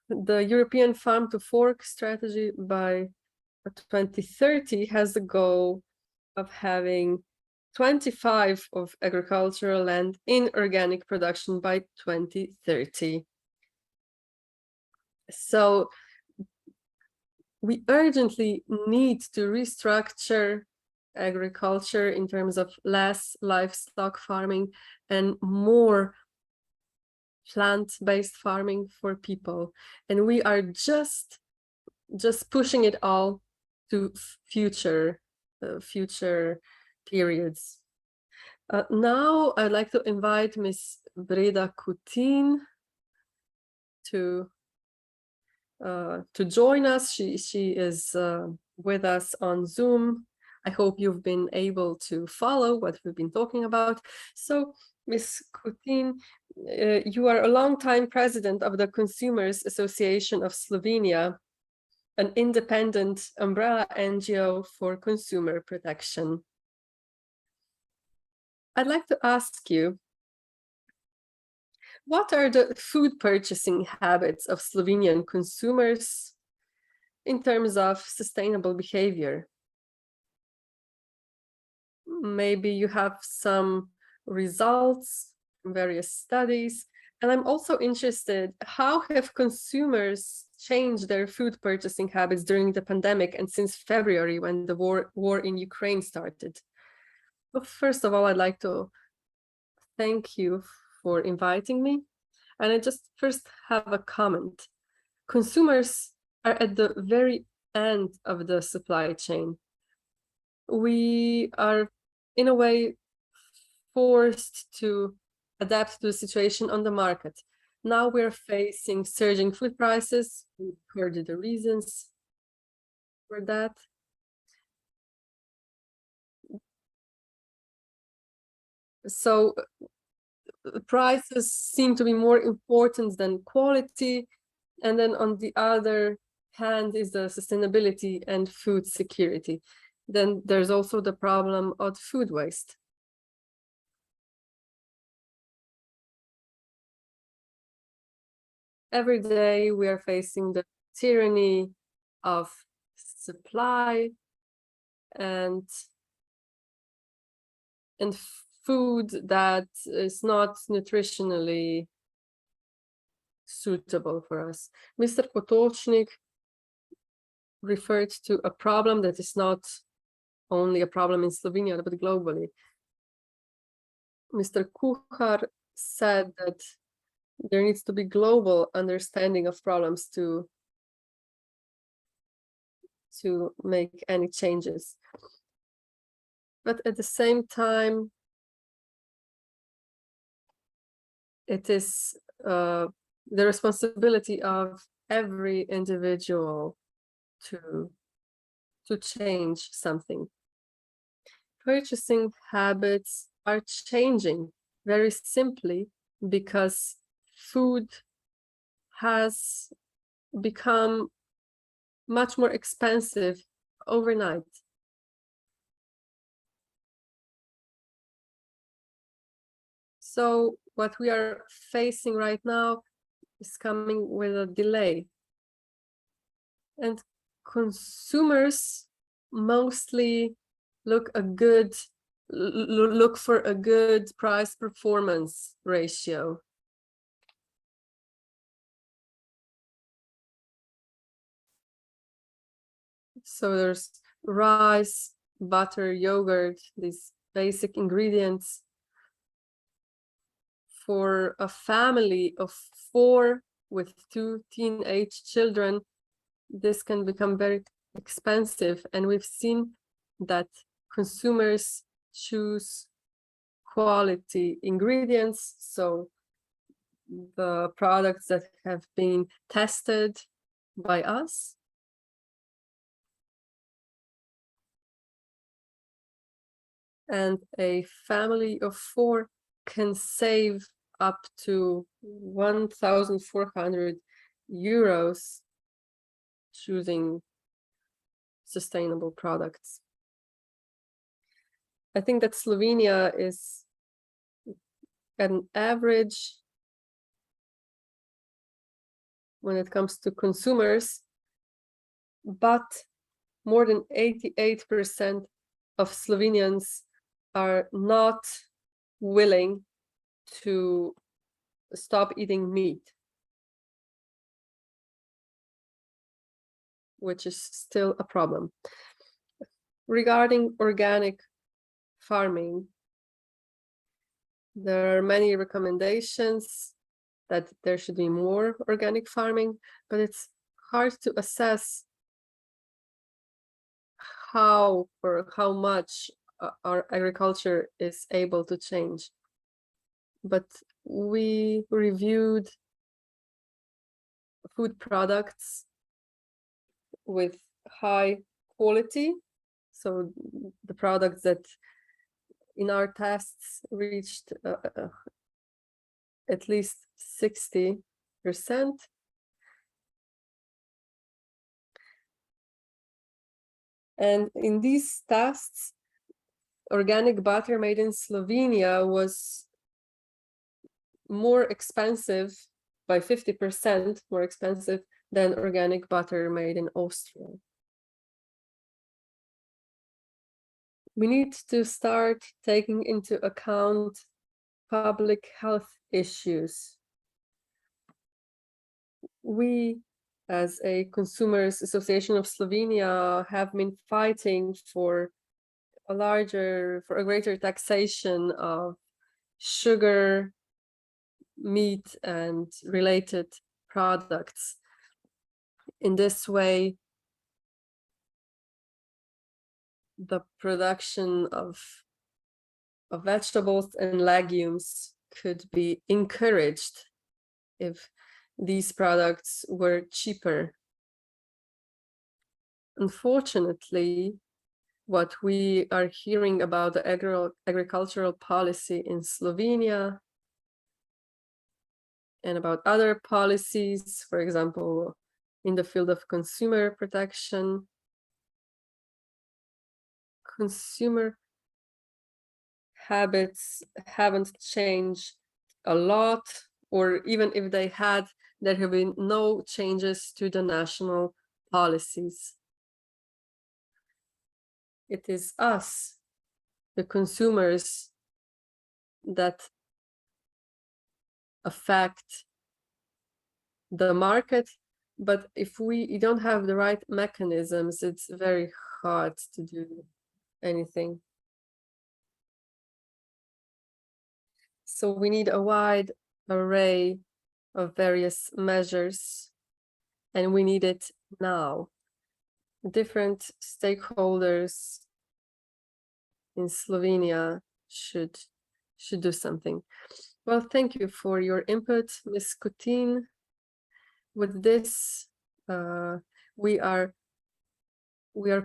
The European Farm to Fork strategy by 2030 has the goal of having 25% of agricultural land in organic production by 2030. So we urgently need to restructure agriculture in terms of less livestock farming and more plant-based farming for people. And we are just pushing it all to future periods. Now I'd like to invite Ms. Breda Kutin to join us. She is with us on Zoom. I hope you've been able to follow what we've been talking about. So, Ms. Kutin, you are a longtime president of the Consumers Association of Slovenia, an independent umbrella NGO for consumer protection. I'd like to ask you, what are the food purchasing habits of Slovenian consumers in terms of sustainable behavior? Maybe you have some results from various studies. And I'm also interested, how have consumers changed their food purchasing habits during the pandemic and since February when the war in Ukraine started? Well, first of all, I'd like to thank you for inviting me. And I just first have a comment. Consumers are at the very end of the supply chain. We are, in a way, forced to adapt to the situation on the market. Now we're facing surging food prices. We've heard the reasons for that. So prices seem to be more important than quality. And then on the other hand is the sustainability and food security. Then there's also the problem of food waste. Every day we are facing the tyranny of supply and food that is not nutritionally suitable for us. Mr. Potočnik referred to a problem that is not only a problem in Slovenia, but globally. Mr. Kuhar said that there needs to be global understanding of problems to make any changes. But at the same time, it is the responsibility of every individual to change something. Purchasing habits are changing very simply because food has become much more expensive overnight. So what we are facing right now is coming with a delay. And consumers mostly look for a good price performance ratio. So there's rice, butter, yogurt, these basic ingredients. for a family of 4 with 2 teenage children, this can become very expensive. And we've seen that consumers choose quality ingredients, so the products that have been tested by us. And a family of 4 can save up to 1,400 euros choosing sustainable products. I think that Slovenia is an average when it comes to consumers, but more than 88% of Slovenians are not willing to stop eating meat, which is still a problem. Regarding organic farming, there are many recommendations that there should be more organic farming, but it's hard to assess how or how much our agriculture is able to change. But we reviewed food products with high quality, so the products that in our tests reached at least 60%. And in these tests, organic butter made in Slovenia was more expensive, by 50% more expensive than organic butter made in Austria. We need to start taking into account public health issues. We, as a Consumers Association of Slovenia, have been fighting for a greater taxation of sugar, meat, and related products. In this way, the production of vegetables and legumes could be encouraged if these products were cheaper. Unfortunately, what we are hearing about the agricultural policy in Slovenia and about other policies, for example, in the field of consumer protection, consumer habits haven't changed a lot, or even if they had, there have been no changes to the national policies. It is us, the consumers, that affect the market, but if we don't have the right mechanisms, it's very hard to do anything. So we need a wide array of various measures, and we need it now. Different stakeholders in Slovenia should do something. Well, thank you for your input, Ms. Kutin. With this, we are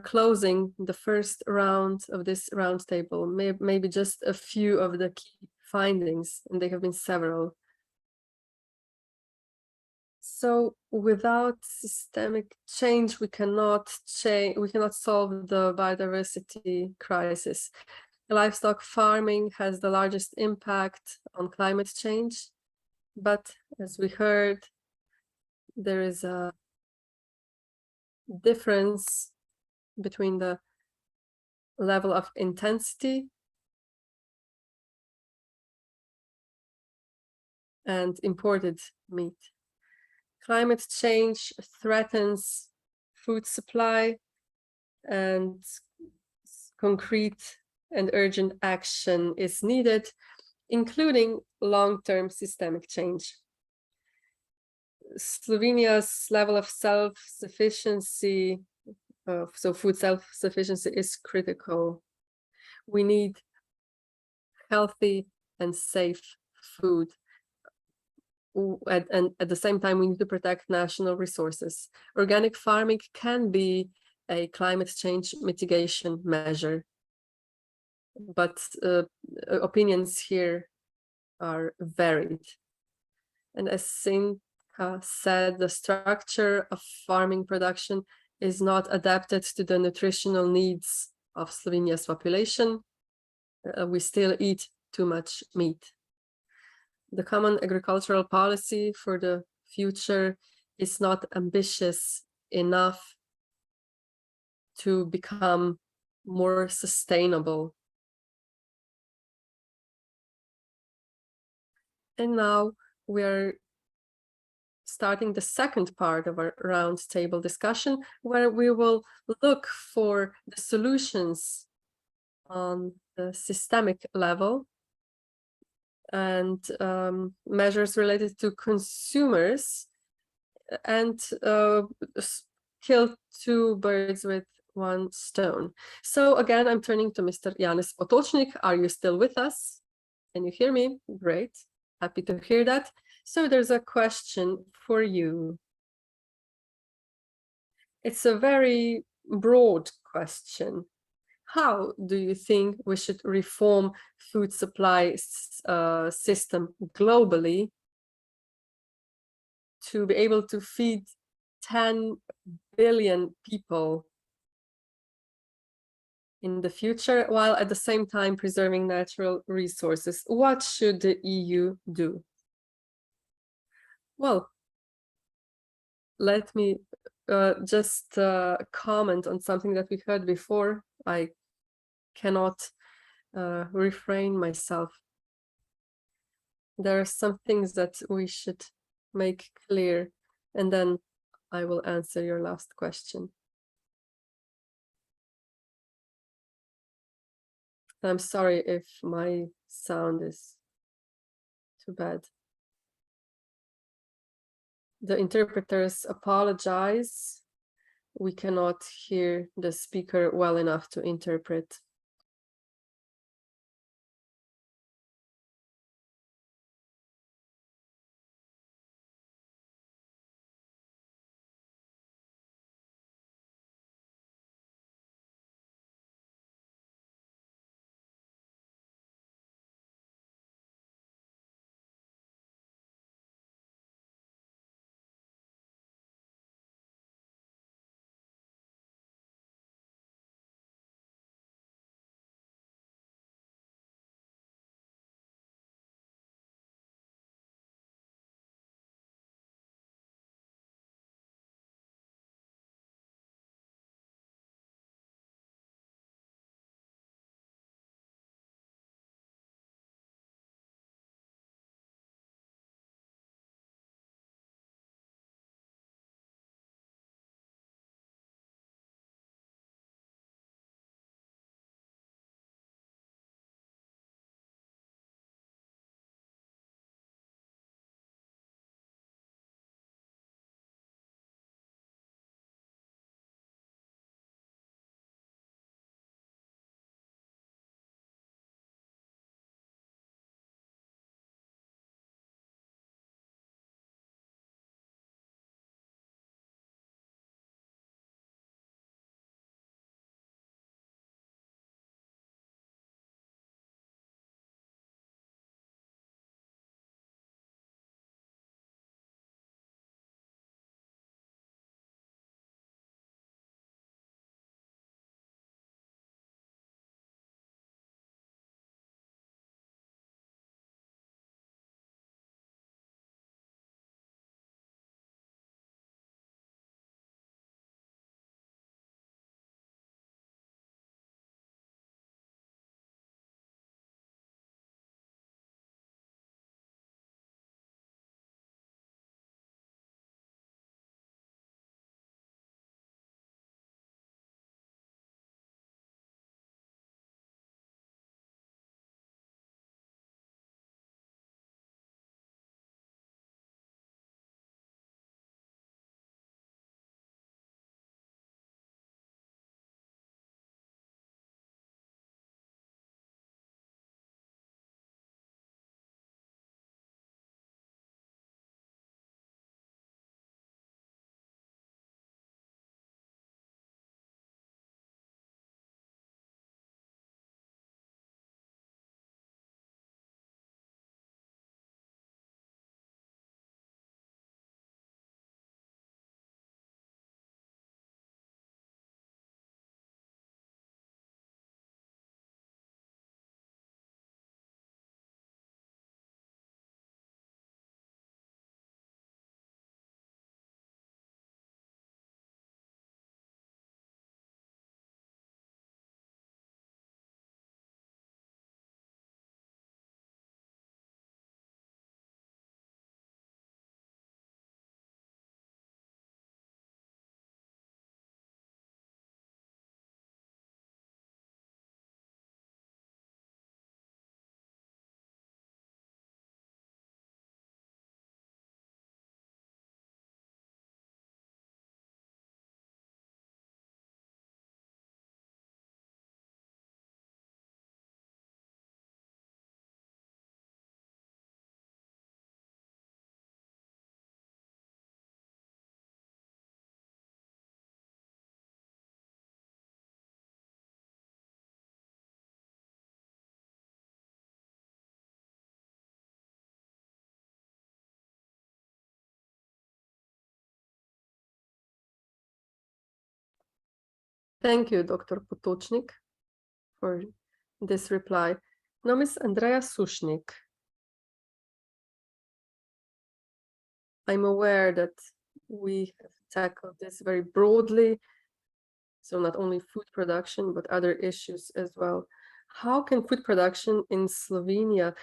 closing the first round of this roundtable. Maybe just a few of the key findings, and there have been several. So without systemic change, we cannot solve the biodiversity crisis. Livestock farming has the largest impact on climate change, but as we heard, there is a difference between the level of intensity and imported meat. Climate change threatens food supply, and concrete and urgent action is needed including long-term systemic change. Slovenia's level of self-sufficiency, so food self-sufficiency, is critical. We need healthy and safe food. And at the same time, we need to protect national resources. Organic farming can be a climate change mitigation measure, but opinions here are varied. And as Sinka said, the structure of farming production is not adapted to the nutritional needs of Slovenia's population. We still eat too much meat. The common agricultural policy for the future is not ambitious enough to become more sustainable. And now we're starting the second part of our roundtable discussion, where we will look for the solutions on the systemic level and measures related to consumers, and kill two birds with one stone. So again, I'm turning to Mr. Janez Potočnik. Are you still with us? Can you hear me? Great, happy to hear that. So there's a question for you. It's a very broad question. How do you think we should reform food supply system globally to be able to feed 10 billion people in the future, while at the same time preserving natural resources? What should the EU do? Well, let me just comment on something that we heard before. I cannot refrain myself. There are some things that we should make clear, and then I will answer your last question. I'm sorry if my sound is too bad. The interpreters apologize. We cannot hear the speaker well enough to interpret. Thank you, Dr. Potočnik, for this reply. Now, Ms. Andreja Sušnik. I'm aware that we have tackled this very broadly, so not only food production, but other issues as well. How can food production in Slovenia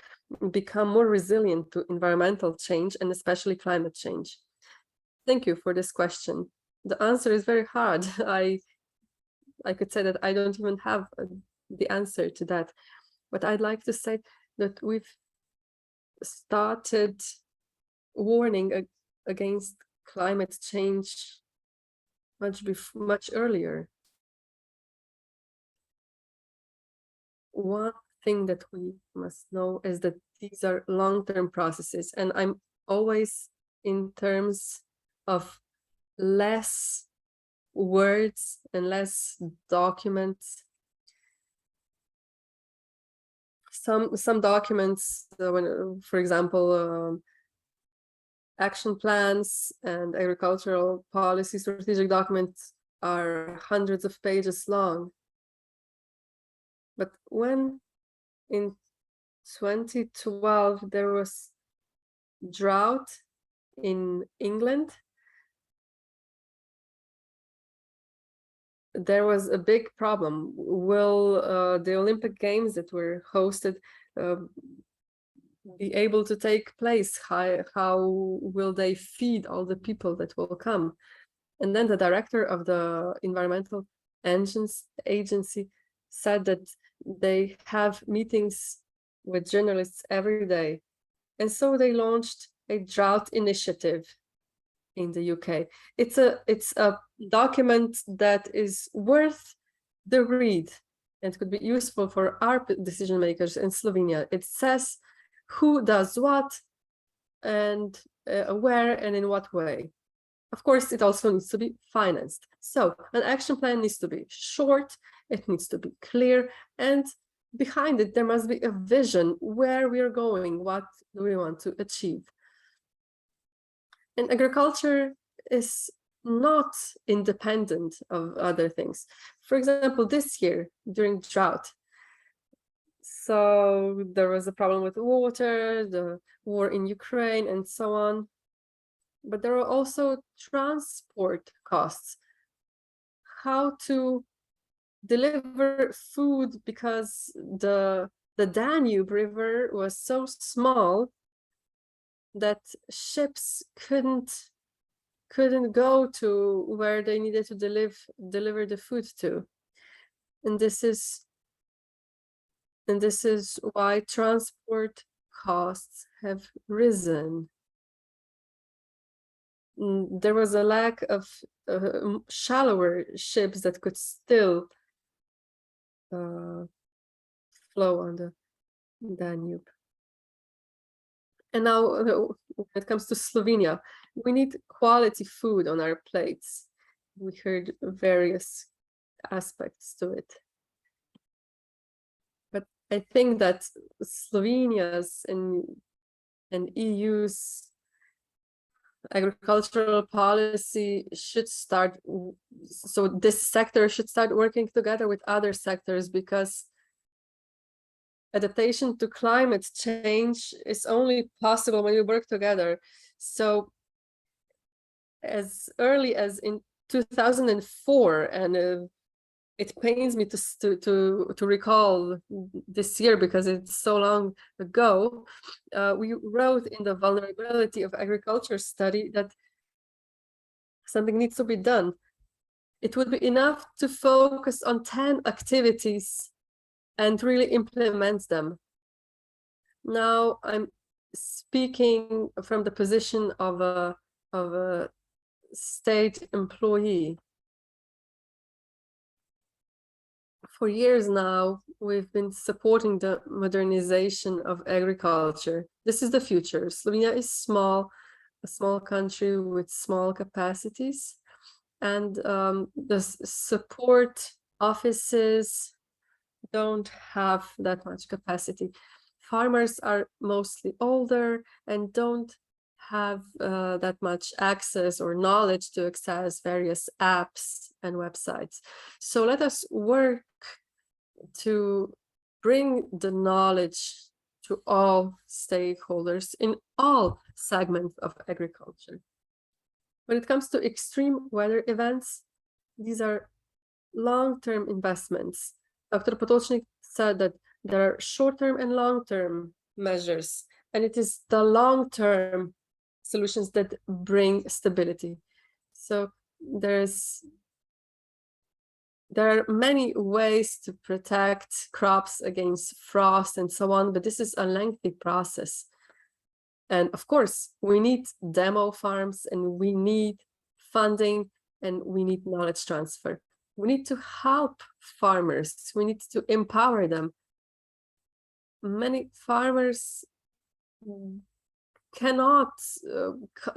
become more resilient to environmental change and especially climate change? Thank you for this question. The answer is very hard. I could say that I don't even have the answer to that, but I'd like to say that we've started warning against climate change much earlier. One thing that we must know is that these are long-term processes, and I'm always in terms of less words and less documents. Some documents, when, for example, action plans and agricultural policy strategic documents are hundreds of pages long. But when in 2012 there was drought in England, there was a big problem. Will the Olympic Games that were hosted be able to take place? How will they feed all the people that will come? And then the director of the Environmental Agency said that they have meetings with journalists every day. And so they launched a drought initiative in the UK. It's a document that is worth the read and could be useful for our decision makers in Slovenia. It says who does what and where and in what way. Of course, it also needs to be financed. So an action plan needs to be short, it needs to be clear, and behind it, there must be a vision where we are going, what do we want to achieve. And agriculture is not independent of other things. For example, this year during drought, so there was a problem with water, the war in Ukraine, and so on. But there are also transport costs. How to deliver food, because the Danube River was so small that ships couldn't go to where they needed to deliver the food to. And this is why transport costs have risen. There was a lack of shallower ships that could still flow on the Danube. And now, when it comes to Slovenia, we need quality food on our plates. We heard various aspects to it. But I think that Slovenia's and EU's agricultural policy should start, so this sector should start working together with other sectors, because adaptation to climate change is only possible when we work together. So as early as in 2004, and it pains me to recall this year because it's so long ago, we wrote in the vulnerability of agriculture study that something needs to be done. It would be enough to focus on 10 activities and really implement them. Now I'm speaking from the position of a state employee. For years now, we've been supporting the modernization of agriculture. This is the future. Slovenia is small, a small country with small capacities, and the support offices don't have that much capacity. Farmers are mostly older and don't have that much access or knowledge to access various apps and websites. So let us work to bring the knowledge to all stakeholders in all segments of agriculture. When it comes to extreme weather events, these are long-term investments. Dr. Potočnik said that there are short-term and long-term measures, and it is the long-term solutions that bring stability. So there are many ways to protect crops against frost and so on, but this is a lengthy process. And of course, we need demo farms, and we need funding, and we need knowledge transfer. We need to help farmers. We need to empower them. Many farmers cannot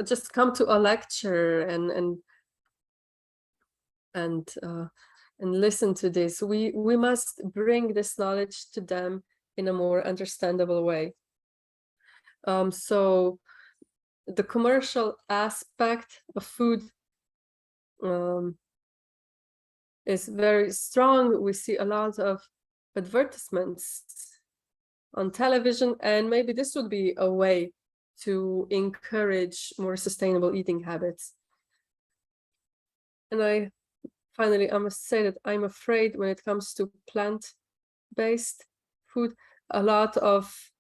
just come to a lecture and listen to this. We must bring this knowledge to them in a more understandable way. So the commercial aspect of food is very strong. We see a lot of advertisements on television, and maybe this would be a way to encourage more sustainable eating habits. And finally, I must say that I'm afraid when it comes to plant-based food, a lot of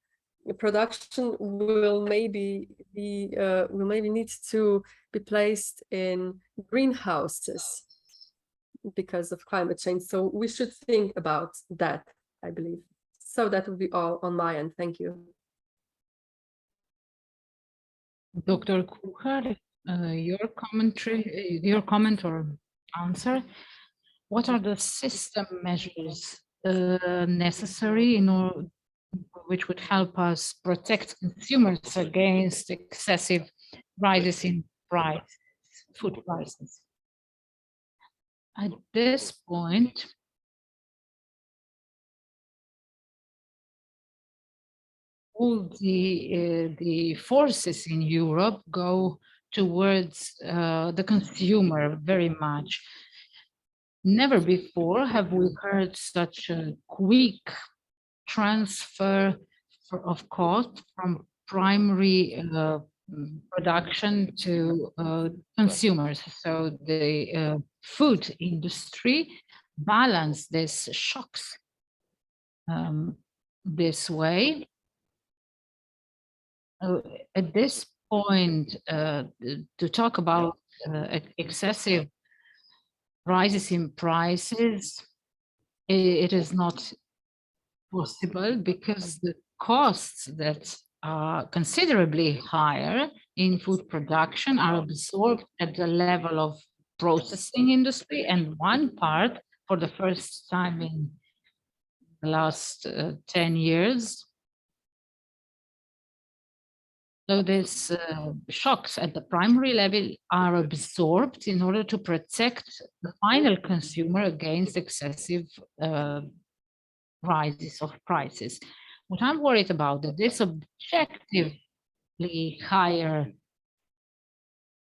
production will maybe need to be placed in greenhouses because of climate change. So we should think about that, I believe. So that would be all on my end. Thank you. Dr. Kuchar, your comment or answer. What are the system measures necessary in order which would help us protect consumers against excessive rises in food prices? At this point, all the forces in Europe go towards the consumer very much. Never before have we heard such a quick transfer of cost from primary production to consumers. So the food industry balance these shocks this way. At this point, to talk about excessive rises in prices, it is not possible because the costs that are considerably higher in food production are absorbed at the level of processing industry, and one part, for the first time in the last 10 years, so these shocks at the primary level are absorbed in order to protect the final consumer against excessive rises of prices. What I'm worried about is this objectively higher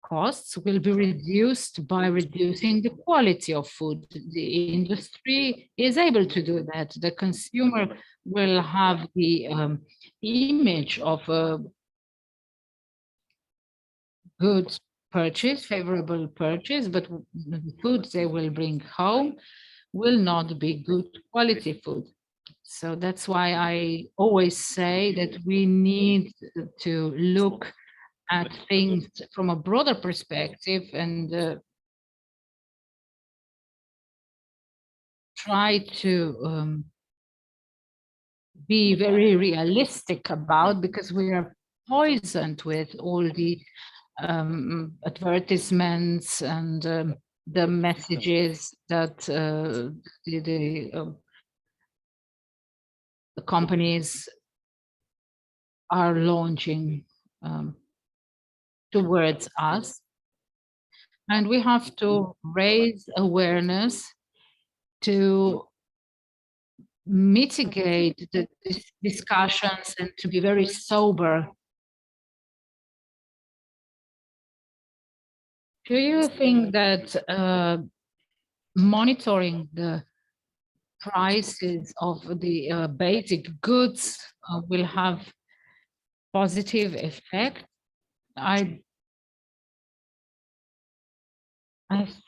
costs will be reduced by reducing the quality of food. The industry is able to do that. The consumer will have the image of a good purchase, favorable purchase, but the food they will bring home will not be good quality food. So that's why I always say that we need to look at things from a broader perspective and try to be very realistic about, because we are poisoned with all the advertisements and the messages that the companies are launching towards us. And we have to raise awareness to mitigate the discussions and to be very sober Do you think that monitoring the prices of the basic goods will have positive effect? I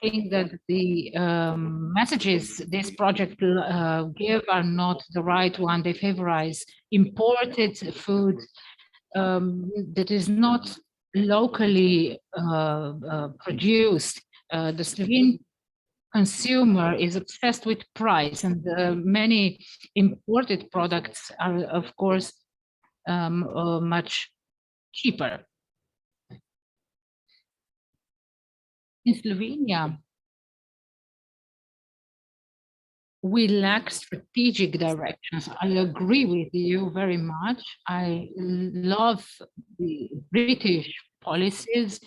think that the messages this project give are not the right one. They favorize imported food that is not locally produced. The Slovene consumer is obsessed with price, and many imported products are, of course, much cheaper. In Slovenia, we lack strategic directions. I agree with you very much. I love the British policies.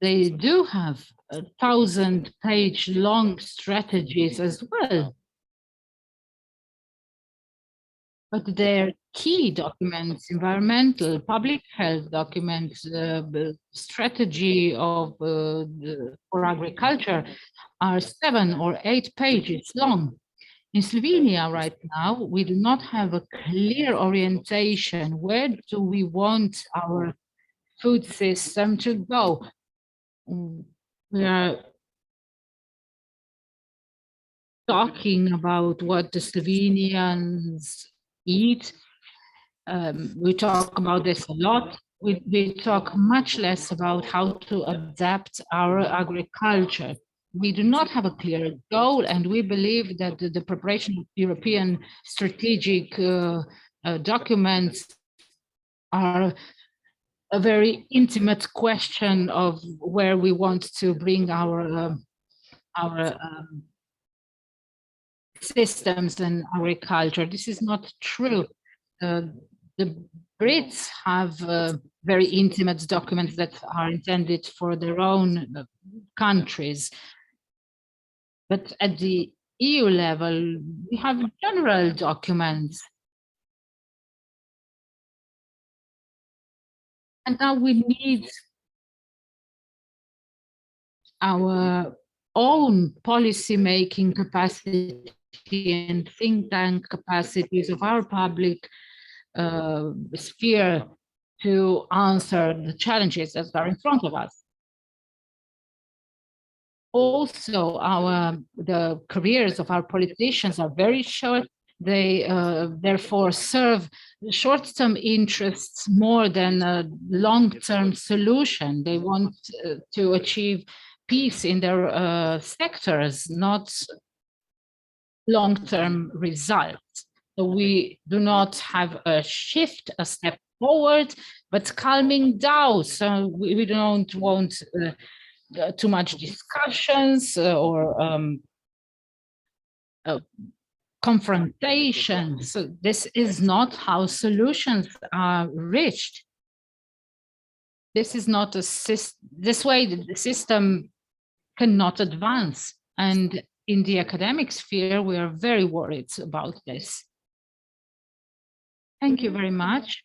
They do have 1,000-page long strategies as well. But their key documents, environmental, public health documents, the strategy of for agriculture are 7 or 8 pages long. In Slovenia right now, we do not have a clear orientation. Where do we want our food system to go? We are talking about what the Slovenians eat. We talk about this a lot. We talk much less about how to adapt our agriculture. We do not have a clear goal, and we believe that the preparation of European strategic documents are a very intimate question of where we want to bring our systems and agriculture. This is not true. The Brits have very intimate documents that are intended for their own countries. But at the EU level, we have general documents. And now we need our own policy-making capacity and think tank capacities of our public sphere to answer the challenges that are in front of us. Also, the careers of our politicians are very short. They therefore serve short-term interests more than a long-term solution. They want to achieve peace in their sectors, not long-term results. So we do not have a shift, a step forward, but calming down. So we don't want too much discussions or confrontation. So this is not how solutions are reached. This is not a system. This way the system cannot advance. And in the academic sphere, we are very worried about this. Thank you very much.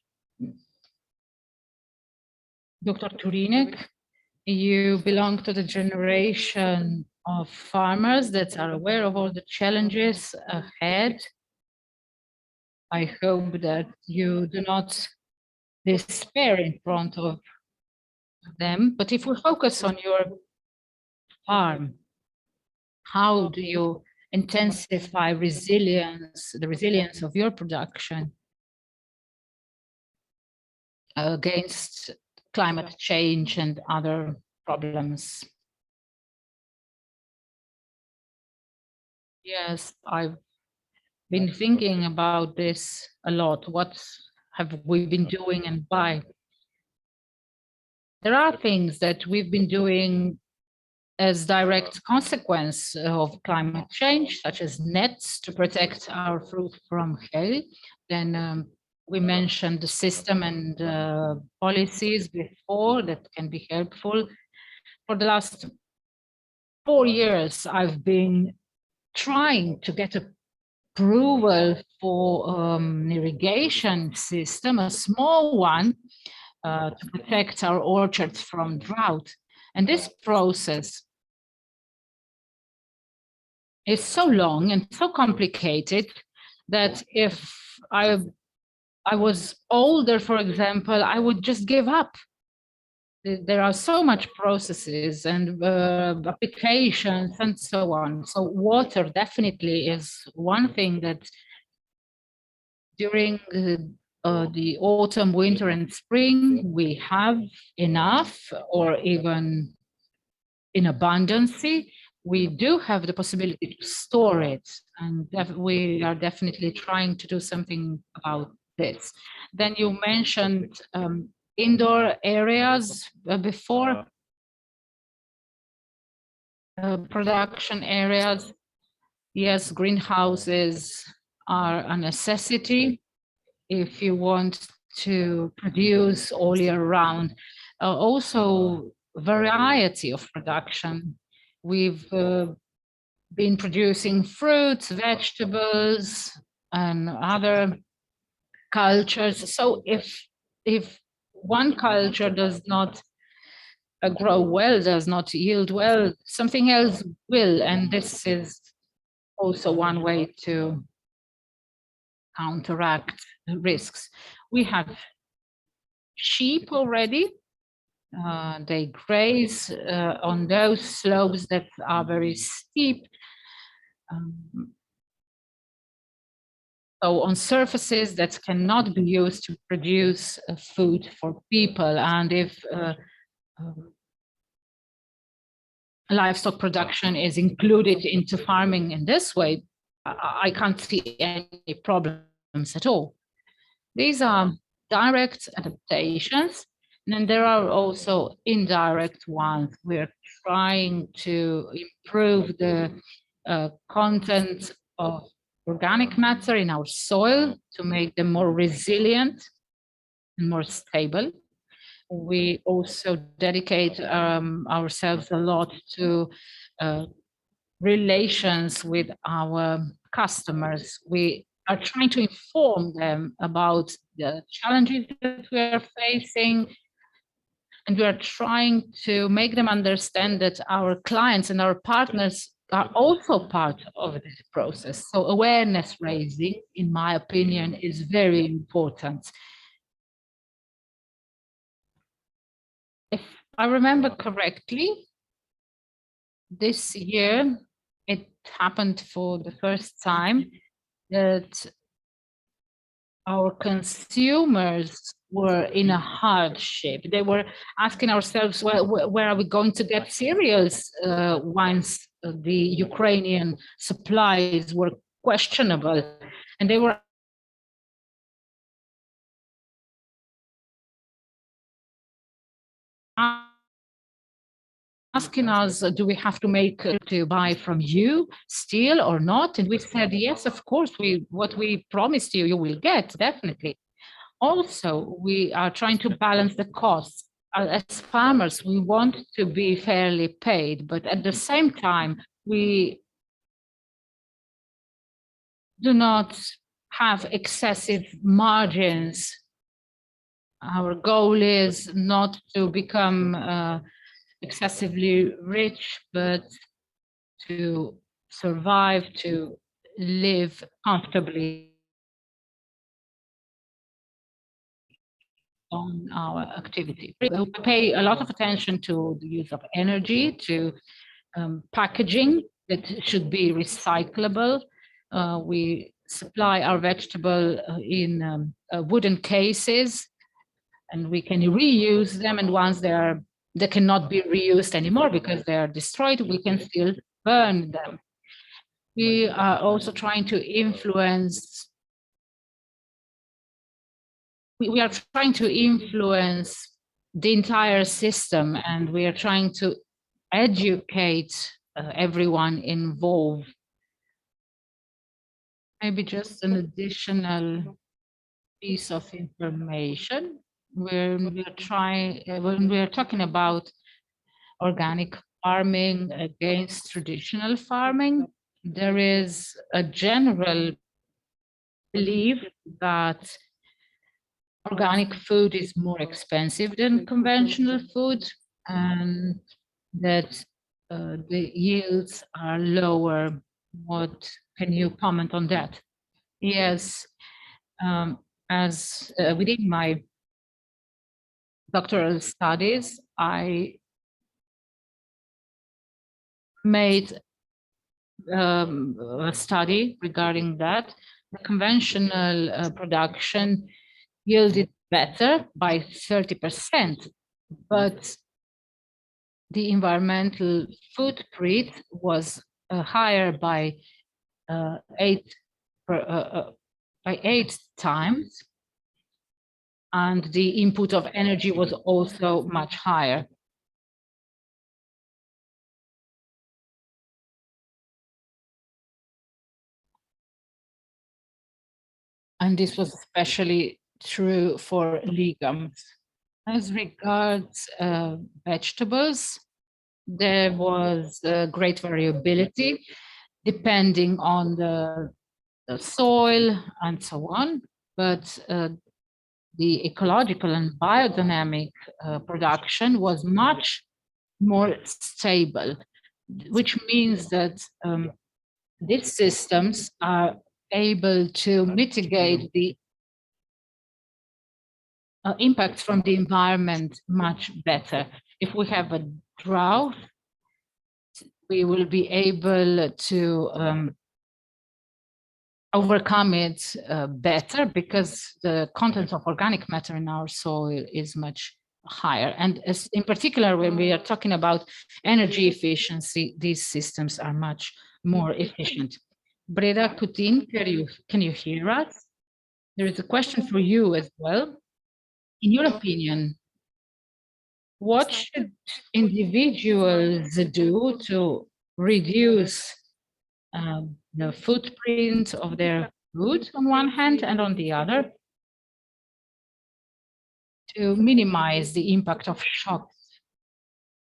Dr. Turinek, you belong to the generation of farmers that are aware of all the challenges ahead. I hope that you do not despair in front of them. But if we focus on your farm, how do you intensify resilience, the resilience of your production against climate change and other problems? Yes, I've been thinking about this a lot. What have we been doing and why? There are things that we've been doing as direct consequence of climate change, such as nets to protect our fruit from hail. Then we mentioned the system and policies before that can be helpful. For the last 4 years, I've been trying to get approval for an irrigation system, a small one, to protect our orchards from drought. And this process is so long and so complicated that if I was older, for example, I would just give up. There are so much processes and applications and so on. So water definitely is one thing that during the autumn, winter, and spring, we have enough or even in abundance. We do have the possibility to store it, and we are definitely trying to do something about this. Then you mentioned indoor areas before, production areas. Yes, greenhouses are a necessity if you want to produce all year round. Also, variety of production. We've been producing fruits, vegetables, and other cultures. So if one culture does not grow well, does not yield well, something else will, and this is also one way to counteract the risks. We have sheep already. They graze on those slopes that are very steep. So on surfaces that cannot be used to produce food for people. And if livestock production is included into farming in this way, I can't see any problems at all. These are direct adaptations, and then there are also indirect ones. We're trying to improve the content of organic matter in our soil to make them more resilient and more stable. We also dedicate ourselves a lot to relations with our customers. We are trying to inform them about the challenges that we are facing, and we are trying to make them understand that our clients and our partners are also part of this process. So awareness raising, in my opinion, is very important. If I remember correctly, this year it happened for the first time that our consumers were in a hardship. They were asking ourselves, well, where are we going to get cereals once the Ukrainian supplies were questionable? And they were asking us, do we have to buy from you still or not? And we said, yes, of course, what we promised you, you will get, definitely. Also, we are trying to balance the costs. As farmers, we want to be fairly paid, but at the same time, we do not have excessive margins. Our goal is not to become excessively rich, but to survive, to live comfortably on our activity. We pay a lot of attention to the use of energy, to packaging that should be recyclable. We supply our vegetable in wooden cases, and we can reuse them. And once they cannot be reused anymore because they are destroyed, we can still burn them. We are also trying to influence. We are trying to influence the entire system, and we are trying to educate everyone involved. Maybe just an additional piece of information. When we are talking about organic farming against traditional farming, there is a general belief that organic food is more expensive than conventional food, and that the yields are lower. What can you comment on that? Yes, as within my doctoral studies, I made a study regarding that. The conventional production yielded better by 30%, but the environmental footprint was higher by 8 times, and the input of energy was also much higher. And this was especially true for legumes. As regards vegetables, there was great variability depending on the soil and so on, but the ecological and biodynamic production was much more stable, which means that these systems are able to mitigate the impacts from the environment much better. If we have a drought, we will be able to overcome it better, because the content of organic matter in our soil is much higher. And as in particular, when we are talking about energy efficiency, these systems are much more efficient. Breda, Kutin, can you hear us? There is a question for you as well. In your opinion, what should individuals do to reduce the footprint of their food on one hand, and on the other, to minimize the impact of shocks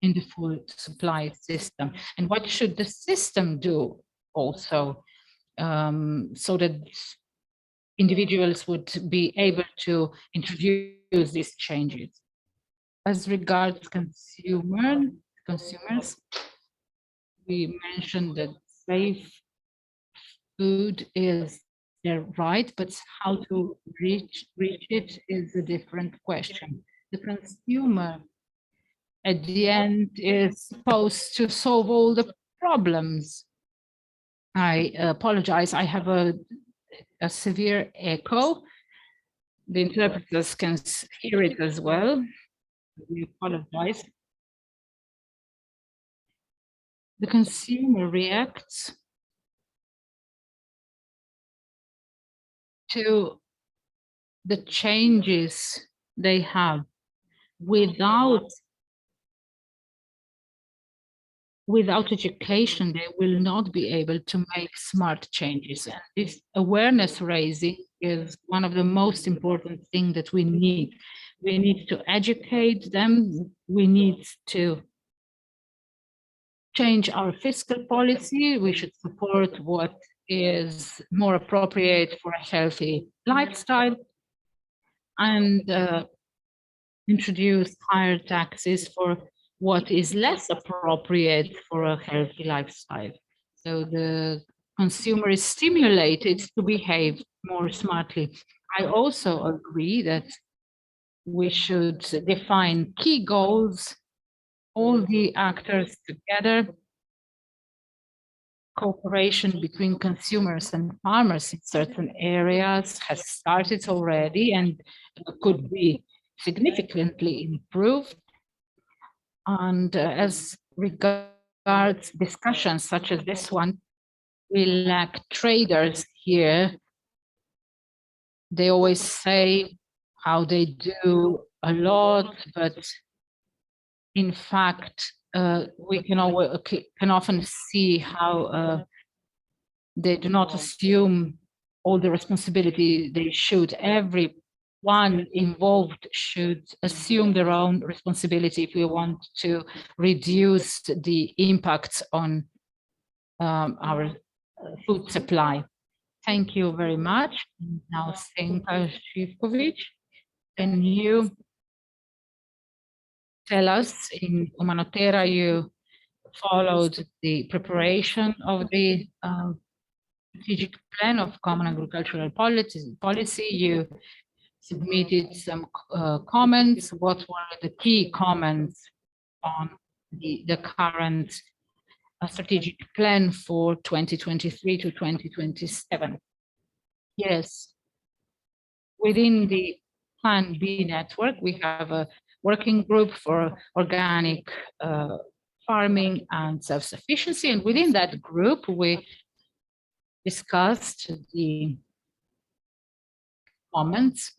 in the food supply system? And what should the system do also, so that individuals would be able to introduce these changes? As regards consumers, we mentioned that safe food is their right, but how to reach it is a different question. The consumer at the end is supposed to solve all the problems. I apologize, I have a severe echo. The interpreters can hear it as well. We apologize. The consumer reacts to the changes they have without education. They will not be able to make smart changes. And this awareness raising is one of the most important things that we need. We need to educate them. We need to change our fiscal policy. We should support what is more appropriate for a healthy lifestyle, and introduce higher taxes for what is less appropriate for a healthy lifestyle. So the consumer is stimulated to behave more smartly. I also agree that we should define key goals, all the actors together. Cooperation between consumers and farmers in certain areas has started already and could be significantly improved. And as regards discussions such as this one, we lack traders here. They always say how they do a lot, but in fact, we can often see how they do not assume all the responsibility they should. Everyone involved should assume their own responsibility if we want to reduce the impact on our food supply. Thank you very much. Now, Senka Šivković, can you tell us in Umanotera you followed the preparation of the strategic plan of common agricultural policy. You submitted some comments. What were the key comments on the current strategic plan for 2023 to 2027? Yes, within the Plan B network, we have a working group for organic farming and self-sufficiency. And within that group, we discussed the comments.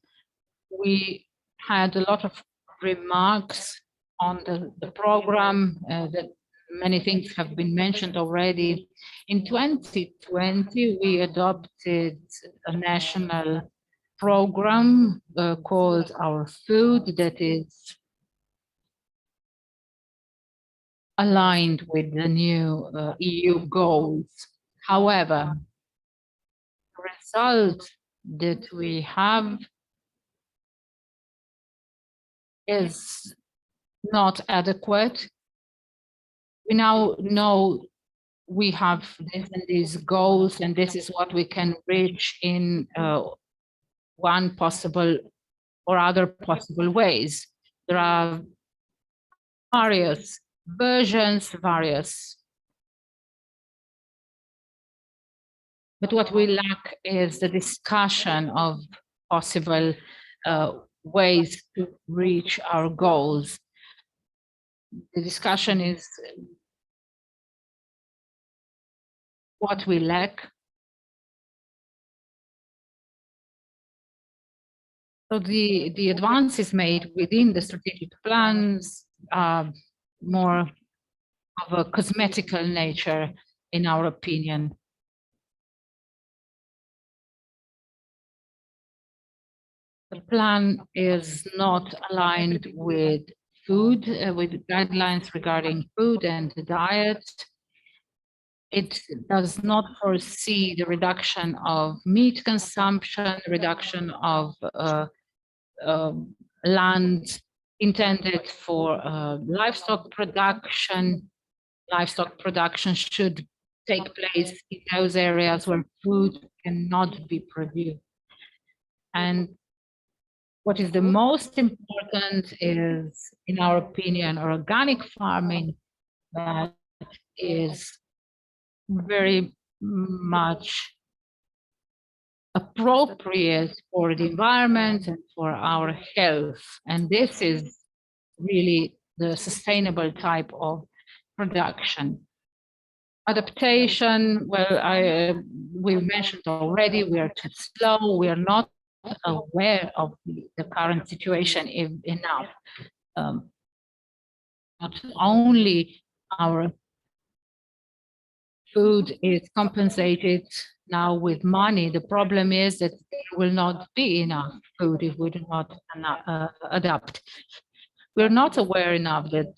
We had a lot of remarks on the program, that many things have been mentioned already. In 2020, we adopted a national program called Our Food that is aligned with the new EU goals. However, the result that we have is not adequate. We now know we have this and these goals, and this is what we can reach in one possible or other possible ways. There are various versions, but what we lack is the discussion of possible ways to reach our goals. The discussion is what we lack. So the advances made within the strategic plans are more of a cosmetical nature, in our opinion. The plan is not aligned with food, with guidelines regarding food and diet. It does not foresee the reduction of meat consumption, reduction of land intended for livestock production. Livestock production should take place in those areas where food cannot be produced. And what is the most important is, in our opinion, organic farming that is very much appropriate for the environment and for our health. And this is really the sustainable type of production. Adaptation, well, we've mentioned already, we are too slow, we are not aware of the current situation enough. Not only our food is compensated now with money, the problem is that there will not be enough food if we do not adapt. We're not aware enough that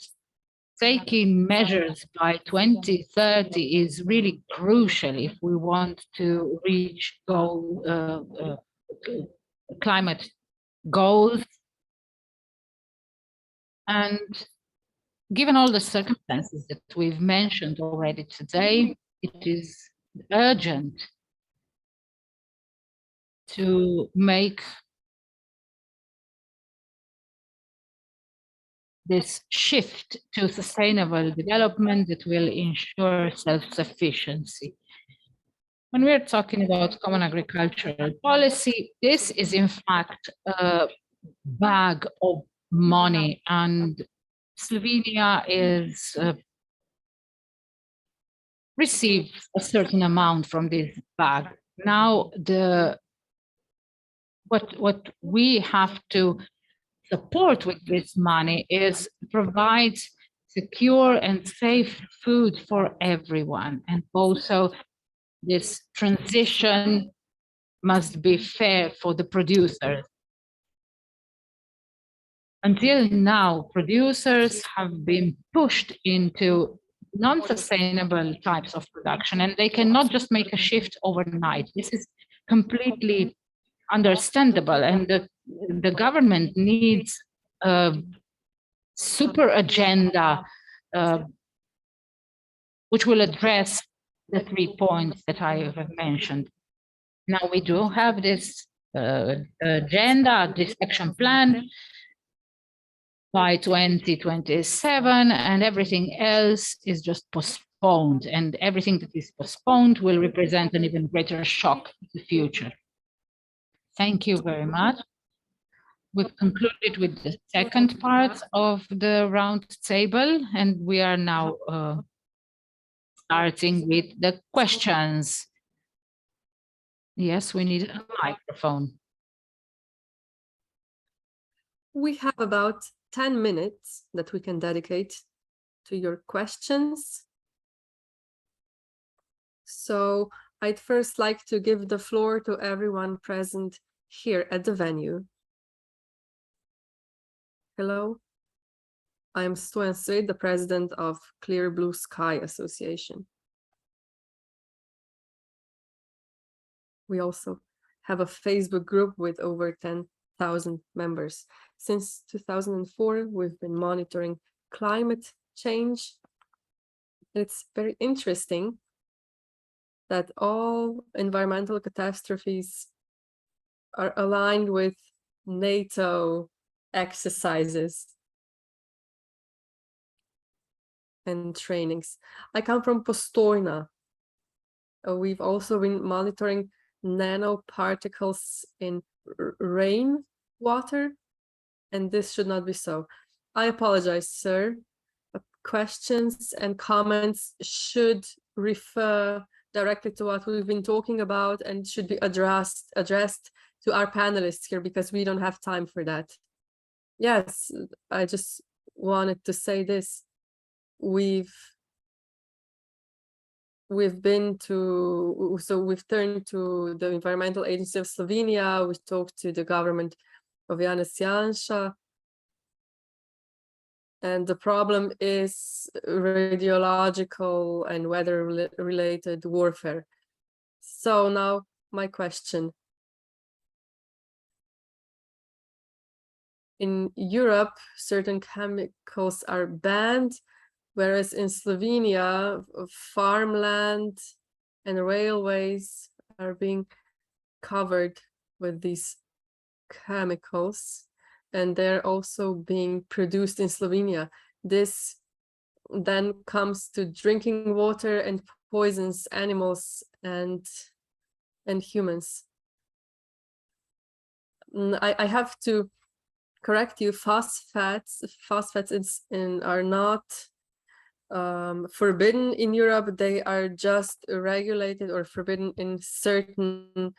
taking measures by 2030 is really crucial if we want to reach climate goals. And given all the circumstances that we've mentioned already today, it is urgent to make this shift to sustainable development that will ensure self-sufficiency. When we're talking about common agricultural policy, this is in fact a bag of money, and Slovenia is receives a certain amount from this bag. Now, what we have to support with this money is provide secure and safe food for everyone, and also this transition must be fair for the producers. Until now, producers have been pushed into non-sustainable types of production, and they cannot just make a shift overnight. This is completely understandable, and the government needs super agenda which will address the 3 points that I have mentioned. Now we do have this agenda, this action plan by 2027, and everything else is just postponed, and everything that is postponed will represent an even greater shock in the future. Thank you very much. We've concluded with the second part of the round table, and we are now starting with the questions. Yes, we need a microphone. We have about 10 minutes that we can dedicate to your questions. So I'd first like to give the floor to everyone present here at the venue. Hello, I'm Stojan Svet, the president of Clear Blue Sky Association. We also have a Facebook group with over 10,000 members. Since 2004, we've been monitoring climate change. It's very interesting that all environmental catastrophes are aligned with NATO exercises and trainings. I come from Postojna. We've also been monitoring nanoparticles in rainwater, and this should not be so. I apologize, sir. Questions and comments should refer directly to what we've been talking about and should be addressed to our panelists here, because we don't have time for that. Yes, I just wanted to say this. We've turned to the Environmental Agency of Slovenia. We talked to the government of Janez, and the problem is radiological and weather-related warfare. So now my question. In Europe, certain chemicals are banned, whereas in Slovenia, farmland and railways are being covered with these chemicals, and they're also being produced in Slovenia. This then comes to drinking water and poisons animals and humans. I have to correct you. Phosphates are not forbidden in Europe. They are just regulated or forbidden in certain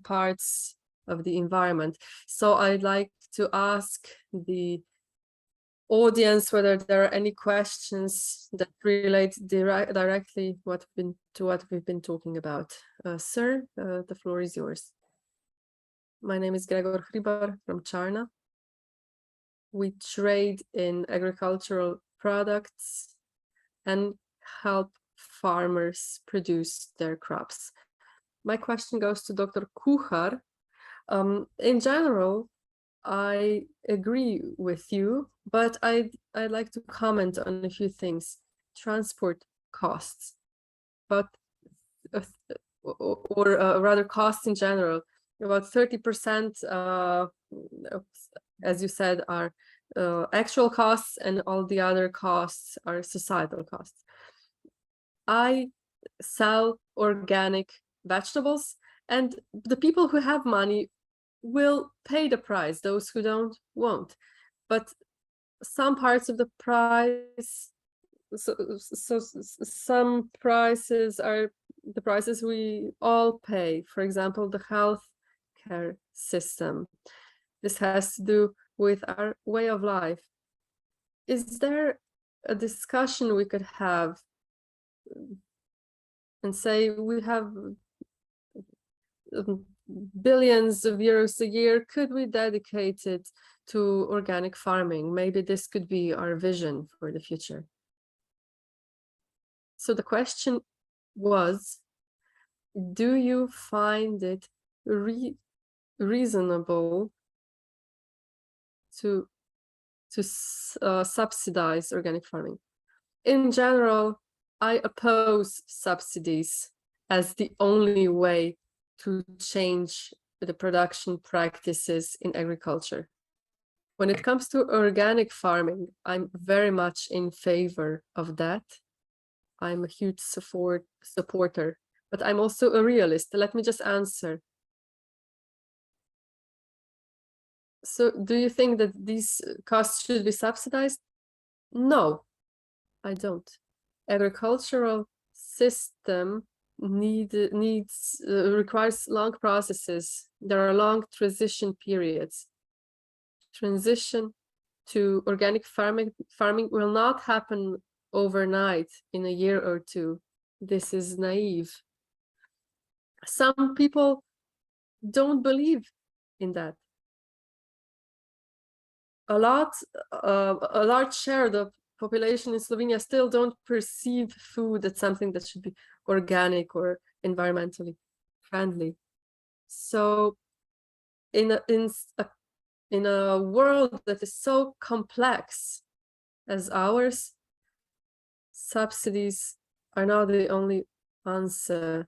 parts of the environment. So I'd like to ask the audience whether there are any questions that relate directly to what we've been talking about. Sir, the floor is yours. My name is Gregor Hribar from Charna. We trade in agricultural products and help farmers produce their crops. My question goes to Dr. Kuchar. In general, I agree with you, but I'd like to comment on a few things. Transport costs, but rather costs in general. About 30%, as you said, are actual costs, and all the other costs are societal costs. I sell organic vegetables, and the people who have money will pay the price. Those who don't, won't. But some parts of the price, some prices are the prices we all pay. For example, the health care system. This has to do with our way of life. Is there a discussion we could have and say we have billions of euros a year, could we dedicate it to organic farming? Maybe this could be our vision for the future. So the question was, do you find it reasonable to subsidize organic farming. In general, I oppose subsidies as the only way to change the production practices in agriculture. When it comes to organic farming, I'm very much in favor of that. I'm a huge supporter, but I'm also a realist. Let me just answer. So do you think that these costs should be subsidized? No, I don't. Agricultural system requires long processes. There are long transition periods. Transition to organic farming will not happen overnight in a year or two. This is naive. Some people don't believe in that. A large share of the population in Slovenia still don't perceive food as something that should be organic or environmentally friendly. So in a world that is so complex as ours, subsidies are not the only answer.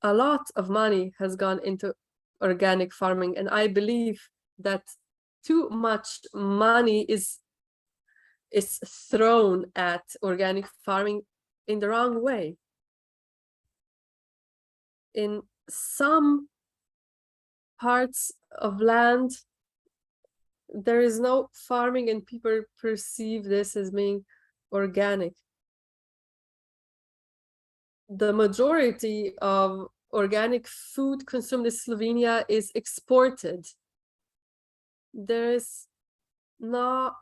A lot of money has gone into organic farming, and I believe that too much money is thrown at organic farming in the wrong way. In some parts of land, there is no farming and people perceive this as being organic. The majority of organic food consumed in Slovenia is exported. There is no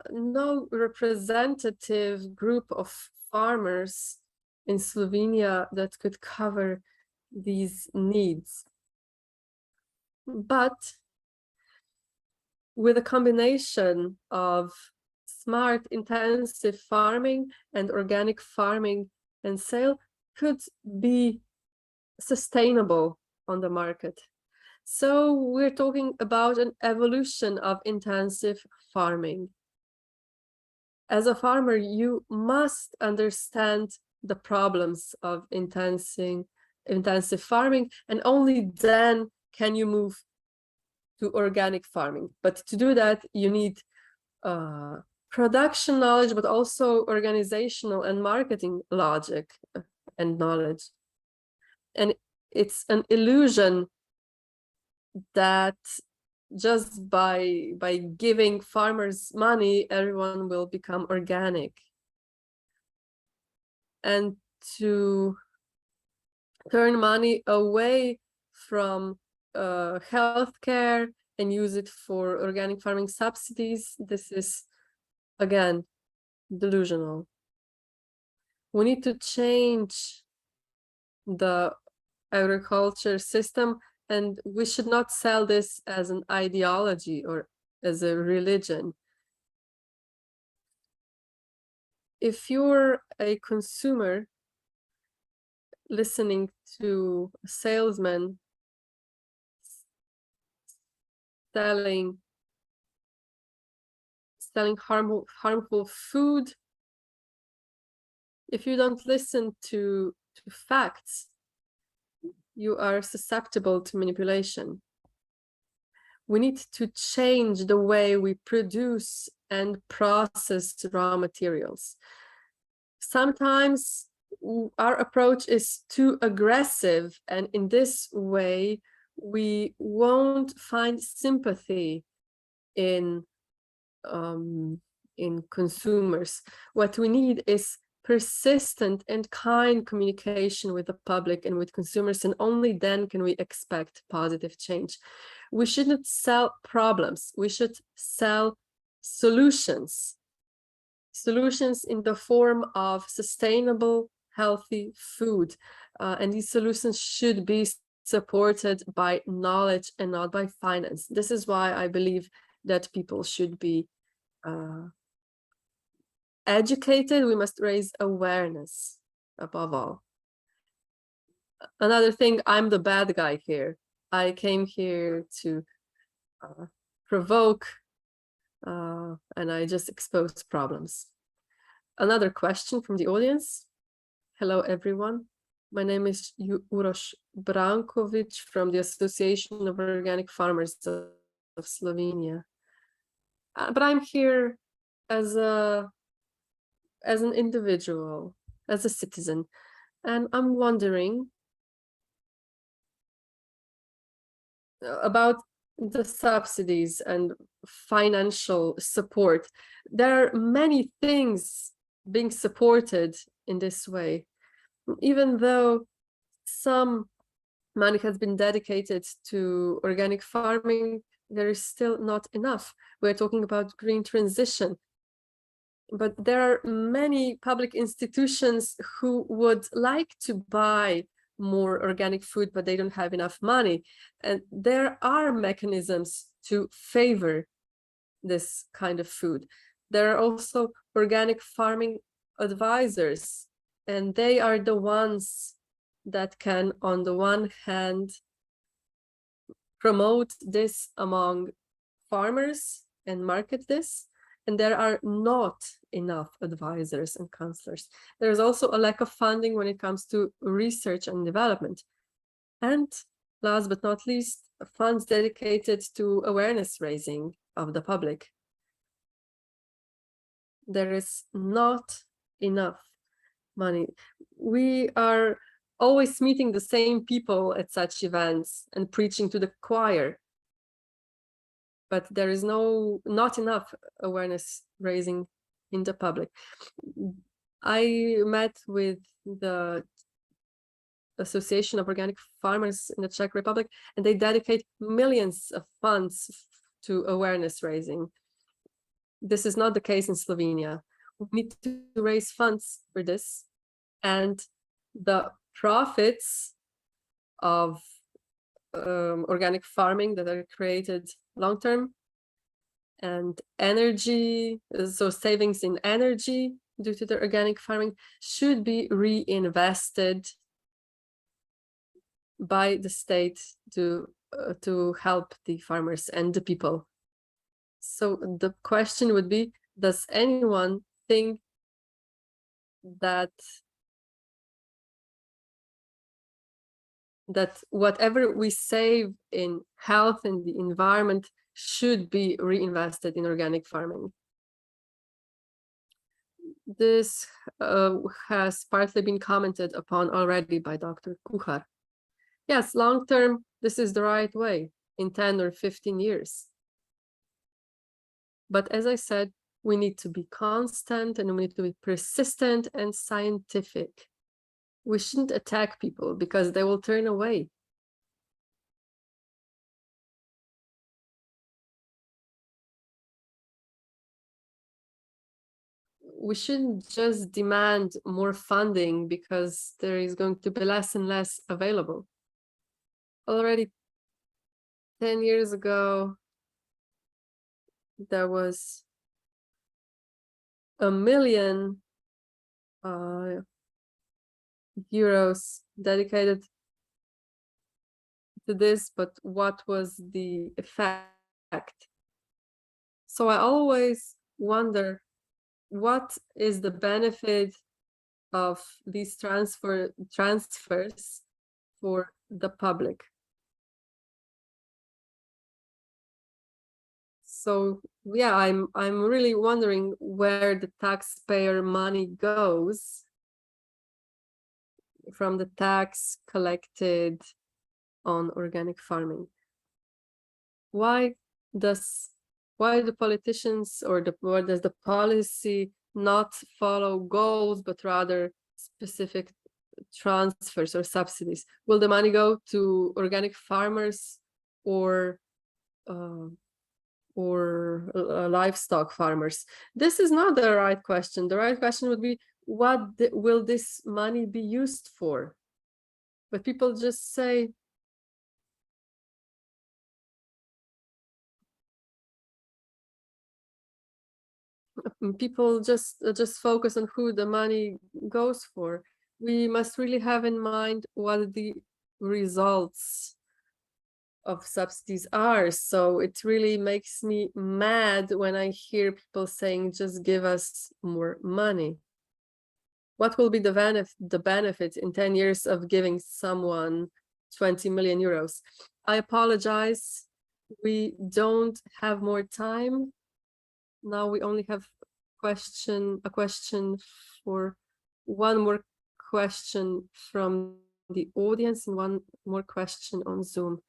representative group of farmers in Slovenia that could cover these needs. But with a combination of smart, intensive farming and organic farming and sale could be sustainable on the market. So we're talking about an evolution of intensive farming. As a farmer, you must understand the problems of intensive farming, and only then can you move to organic farming. But to do that, you need production knowledge, but also organizational and marketing logic and knowledge. And it's an illusion that just by giving farmers money, everyone will become organic. And to turn money away from healthcare and use it for organic farming subsidies, this is, again, delusional. We need to change the agriculture system, and we should not sell this as an ideology or as a religion. If you're a consumer listening to a salesman selling harmful food, if you don't listen to facts, you are susceptible to manipulation. We need to change the way we produce and process raw materials. Sometimes our approach is too aggressive, and in this way, we won't find sympathy in consumers. What we need is persistent and kind communication with the public and with consumers, and only then can we expect positive change. We shouldn't sell problems, we should sell solutions. Solutions in the form of sustainable, healthy food. And these solutions should be supported by knowledge and not by finance. This is why I believe that people should be educated. We must raise awareness above all. Another thing, I'm the bad guy here. I came here to provoke, and I just exposed problems. Another question from the audience. Hello, everyone. My name is Uroš Brankovic from the Association of Organic Farmers of Slovenia. But I'm here as an individual, as a citizen, and I'm wondering about the subsidies and financial support. There are many things being supported in this way, even though some money has been dedicated to organic farming, there is still not enough. We're talking about green transition, but there are many public institutions who would like to buy more organic food, but they don't have enough money. And there are mechanisms to favor this kind of food. There are also organic farming advisors, and they are the ones that can, on the one hand, promote this among farmers and market this. And there are not enough advisors and counselors. There's also a lack of funding when it comes to research and development. And last but not least, funds dedicated to awareness raising of the public. There is not enough money. We are always meeting the same people at such events and preaching to the choir, but there is not enough awareness raising in the public. I met with the Association of Organic Farmers in the Czech Republic, and they dedicate millions of funds to awareness raising. This is not the case in Slovenia. We need to raise funds for this, and the profits of organic farming that are created long-term and energy, so savings in energy due to the organic farming, should be reinvested by the state to help the farmers and the people. So the question would be, does anyone think that whatever we save in health and the environment should be reinvested in organic farming? This has partly been commented upon already by Dr. Kuchar. Yes, long term, this is the right way in 10 or 15 years. But as I said, we need to be constant and we need to be persistent and scientific. We shouldn't attack people because they will turn away. We shouldn't just demand more funding because there is going to be less and less available. Already 10 years ago, there was 1 million euros dedicated to this, but what was the effect? So I always wonder, what is the benefit of these transfers for the public? So yeah, I'm really wondering where the taxpayer money goes from the tax collected on organic farming. Why do politicians or does the policy not follow goals, but rather specific transfers or subsidies? Will the money go to organic farmers or livestock farmers? This is not the right question. The right question would be, what will this money be used for? But people just say, people just focus on who the money goes for. We must really have in mind what the results subsidies are. So it really makes me mad when I hear people saying, just give us more money. What will be the benefit in 10 years of giving someone 20 million euros? I apologize. We don't have more time. Now we only have a question for one more question from the audience and one more question on Zoom.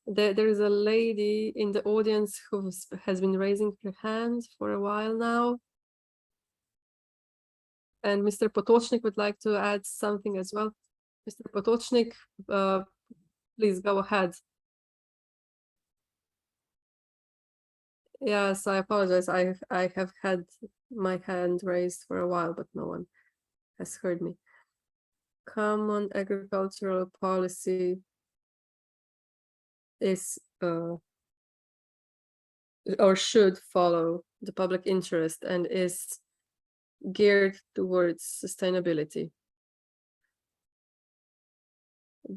There is a lady in the audience who has been raising her hand for a while now. And Mr. Potočnik would like to add something as well. Mr. Potočnik, please go ahead. Yes, I apologize. I have had my hand raised for a while, but no one has heard me. Common agricultural policy is or should follow the public interest and is geared towards sustainability.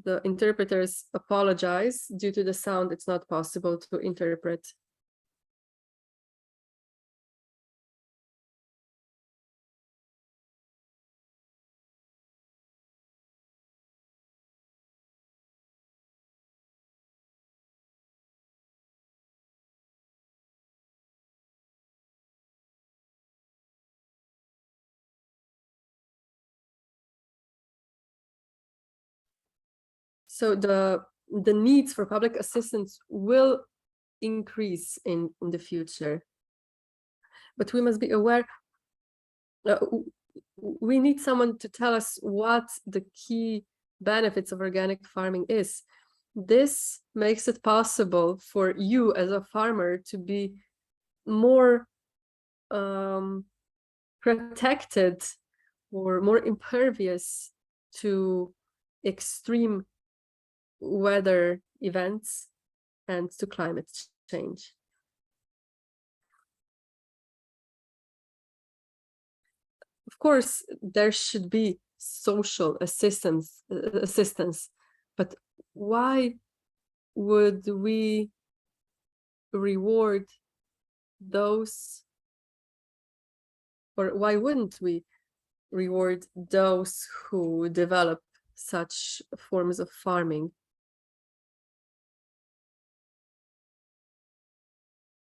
The interpreters apologize. Due to the sound, it's not possible to interpret. So the needs for public assistance will increase in the future. But we must be aware, we need someone to tell us what the key benefits of organic farming is. This makes it possible for you as a farmer to be more protected or more impervious to extreme weather events and to climate change. Of course, there should be social assistance, but why would we reward those, or why wouldn't we reward those who develop such forms of farming?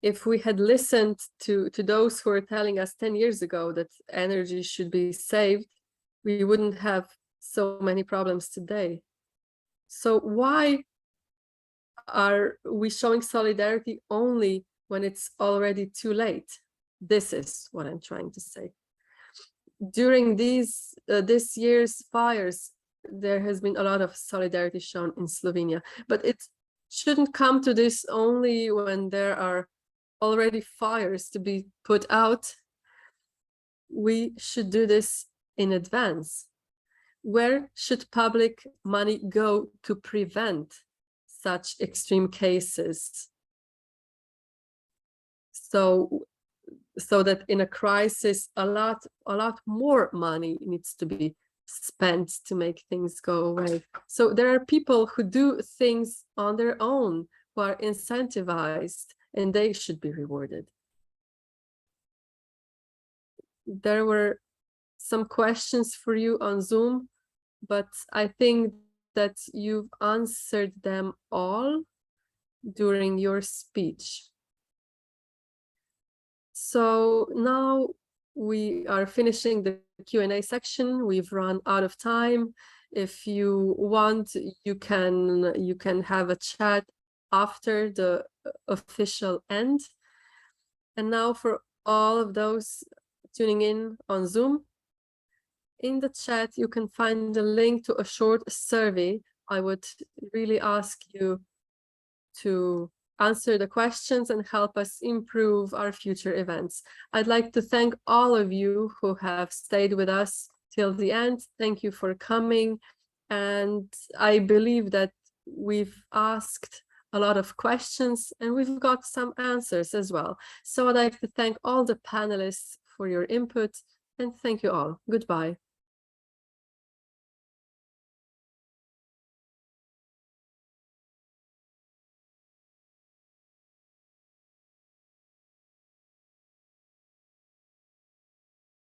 If we had listened to those who were telling us 10 years ago that energy should be saved, we wouldn't have so many problems today. So why are we showing solidarity only when it's already too late? This is what I'm trying to say. During this year's fires, there has been a lot of solidarity shown in Slovenia, but it shouldn't come to this only when there are already fires to be put out. We should do this in advance. Where should public money go to prevent such extreme cases? So that in a crisis, a lot more money needs to be spent to make things go away. So there are people who do things on their own, who are incentivized, and they should be rewarded. There were some questions for you on Zoom, but I think that you've answered them all during your speech. So now we are finishing the Q&A section. We've run out of time. If you want, you can have a chat after the official end. And now for all of those tuning in on Zoom, in the chat you can find a link to a short survey. I would really ask you to answer the questions and help us improve our future events. I'd like to thank all of you who have stayed with us till the end. Thank you for coming. And I believe that we've asked a lot of questions and we've got some answers as well. So I'd like to thank all the panelists for your input and thank you all. Goodbye.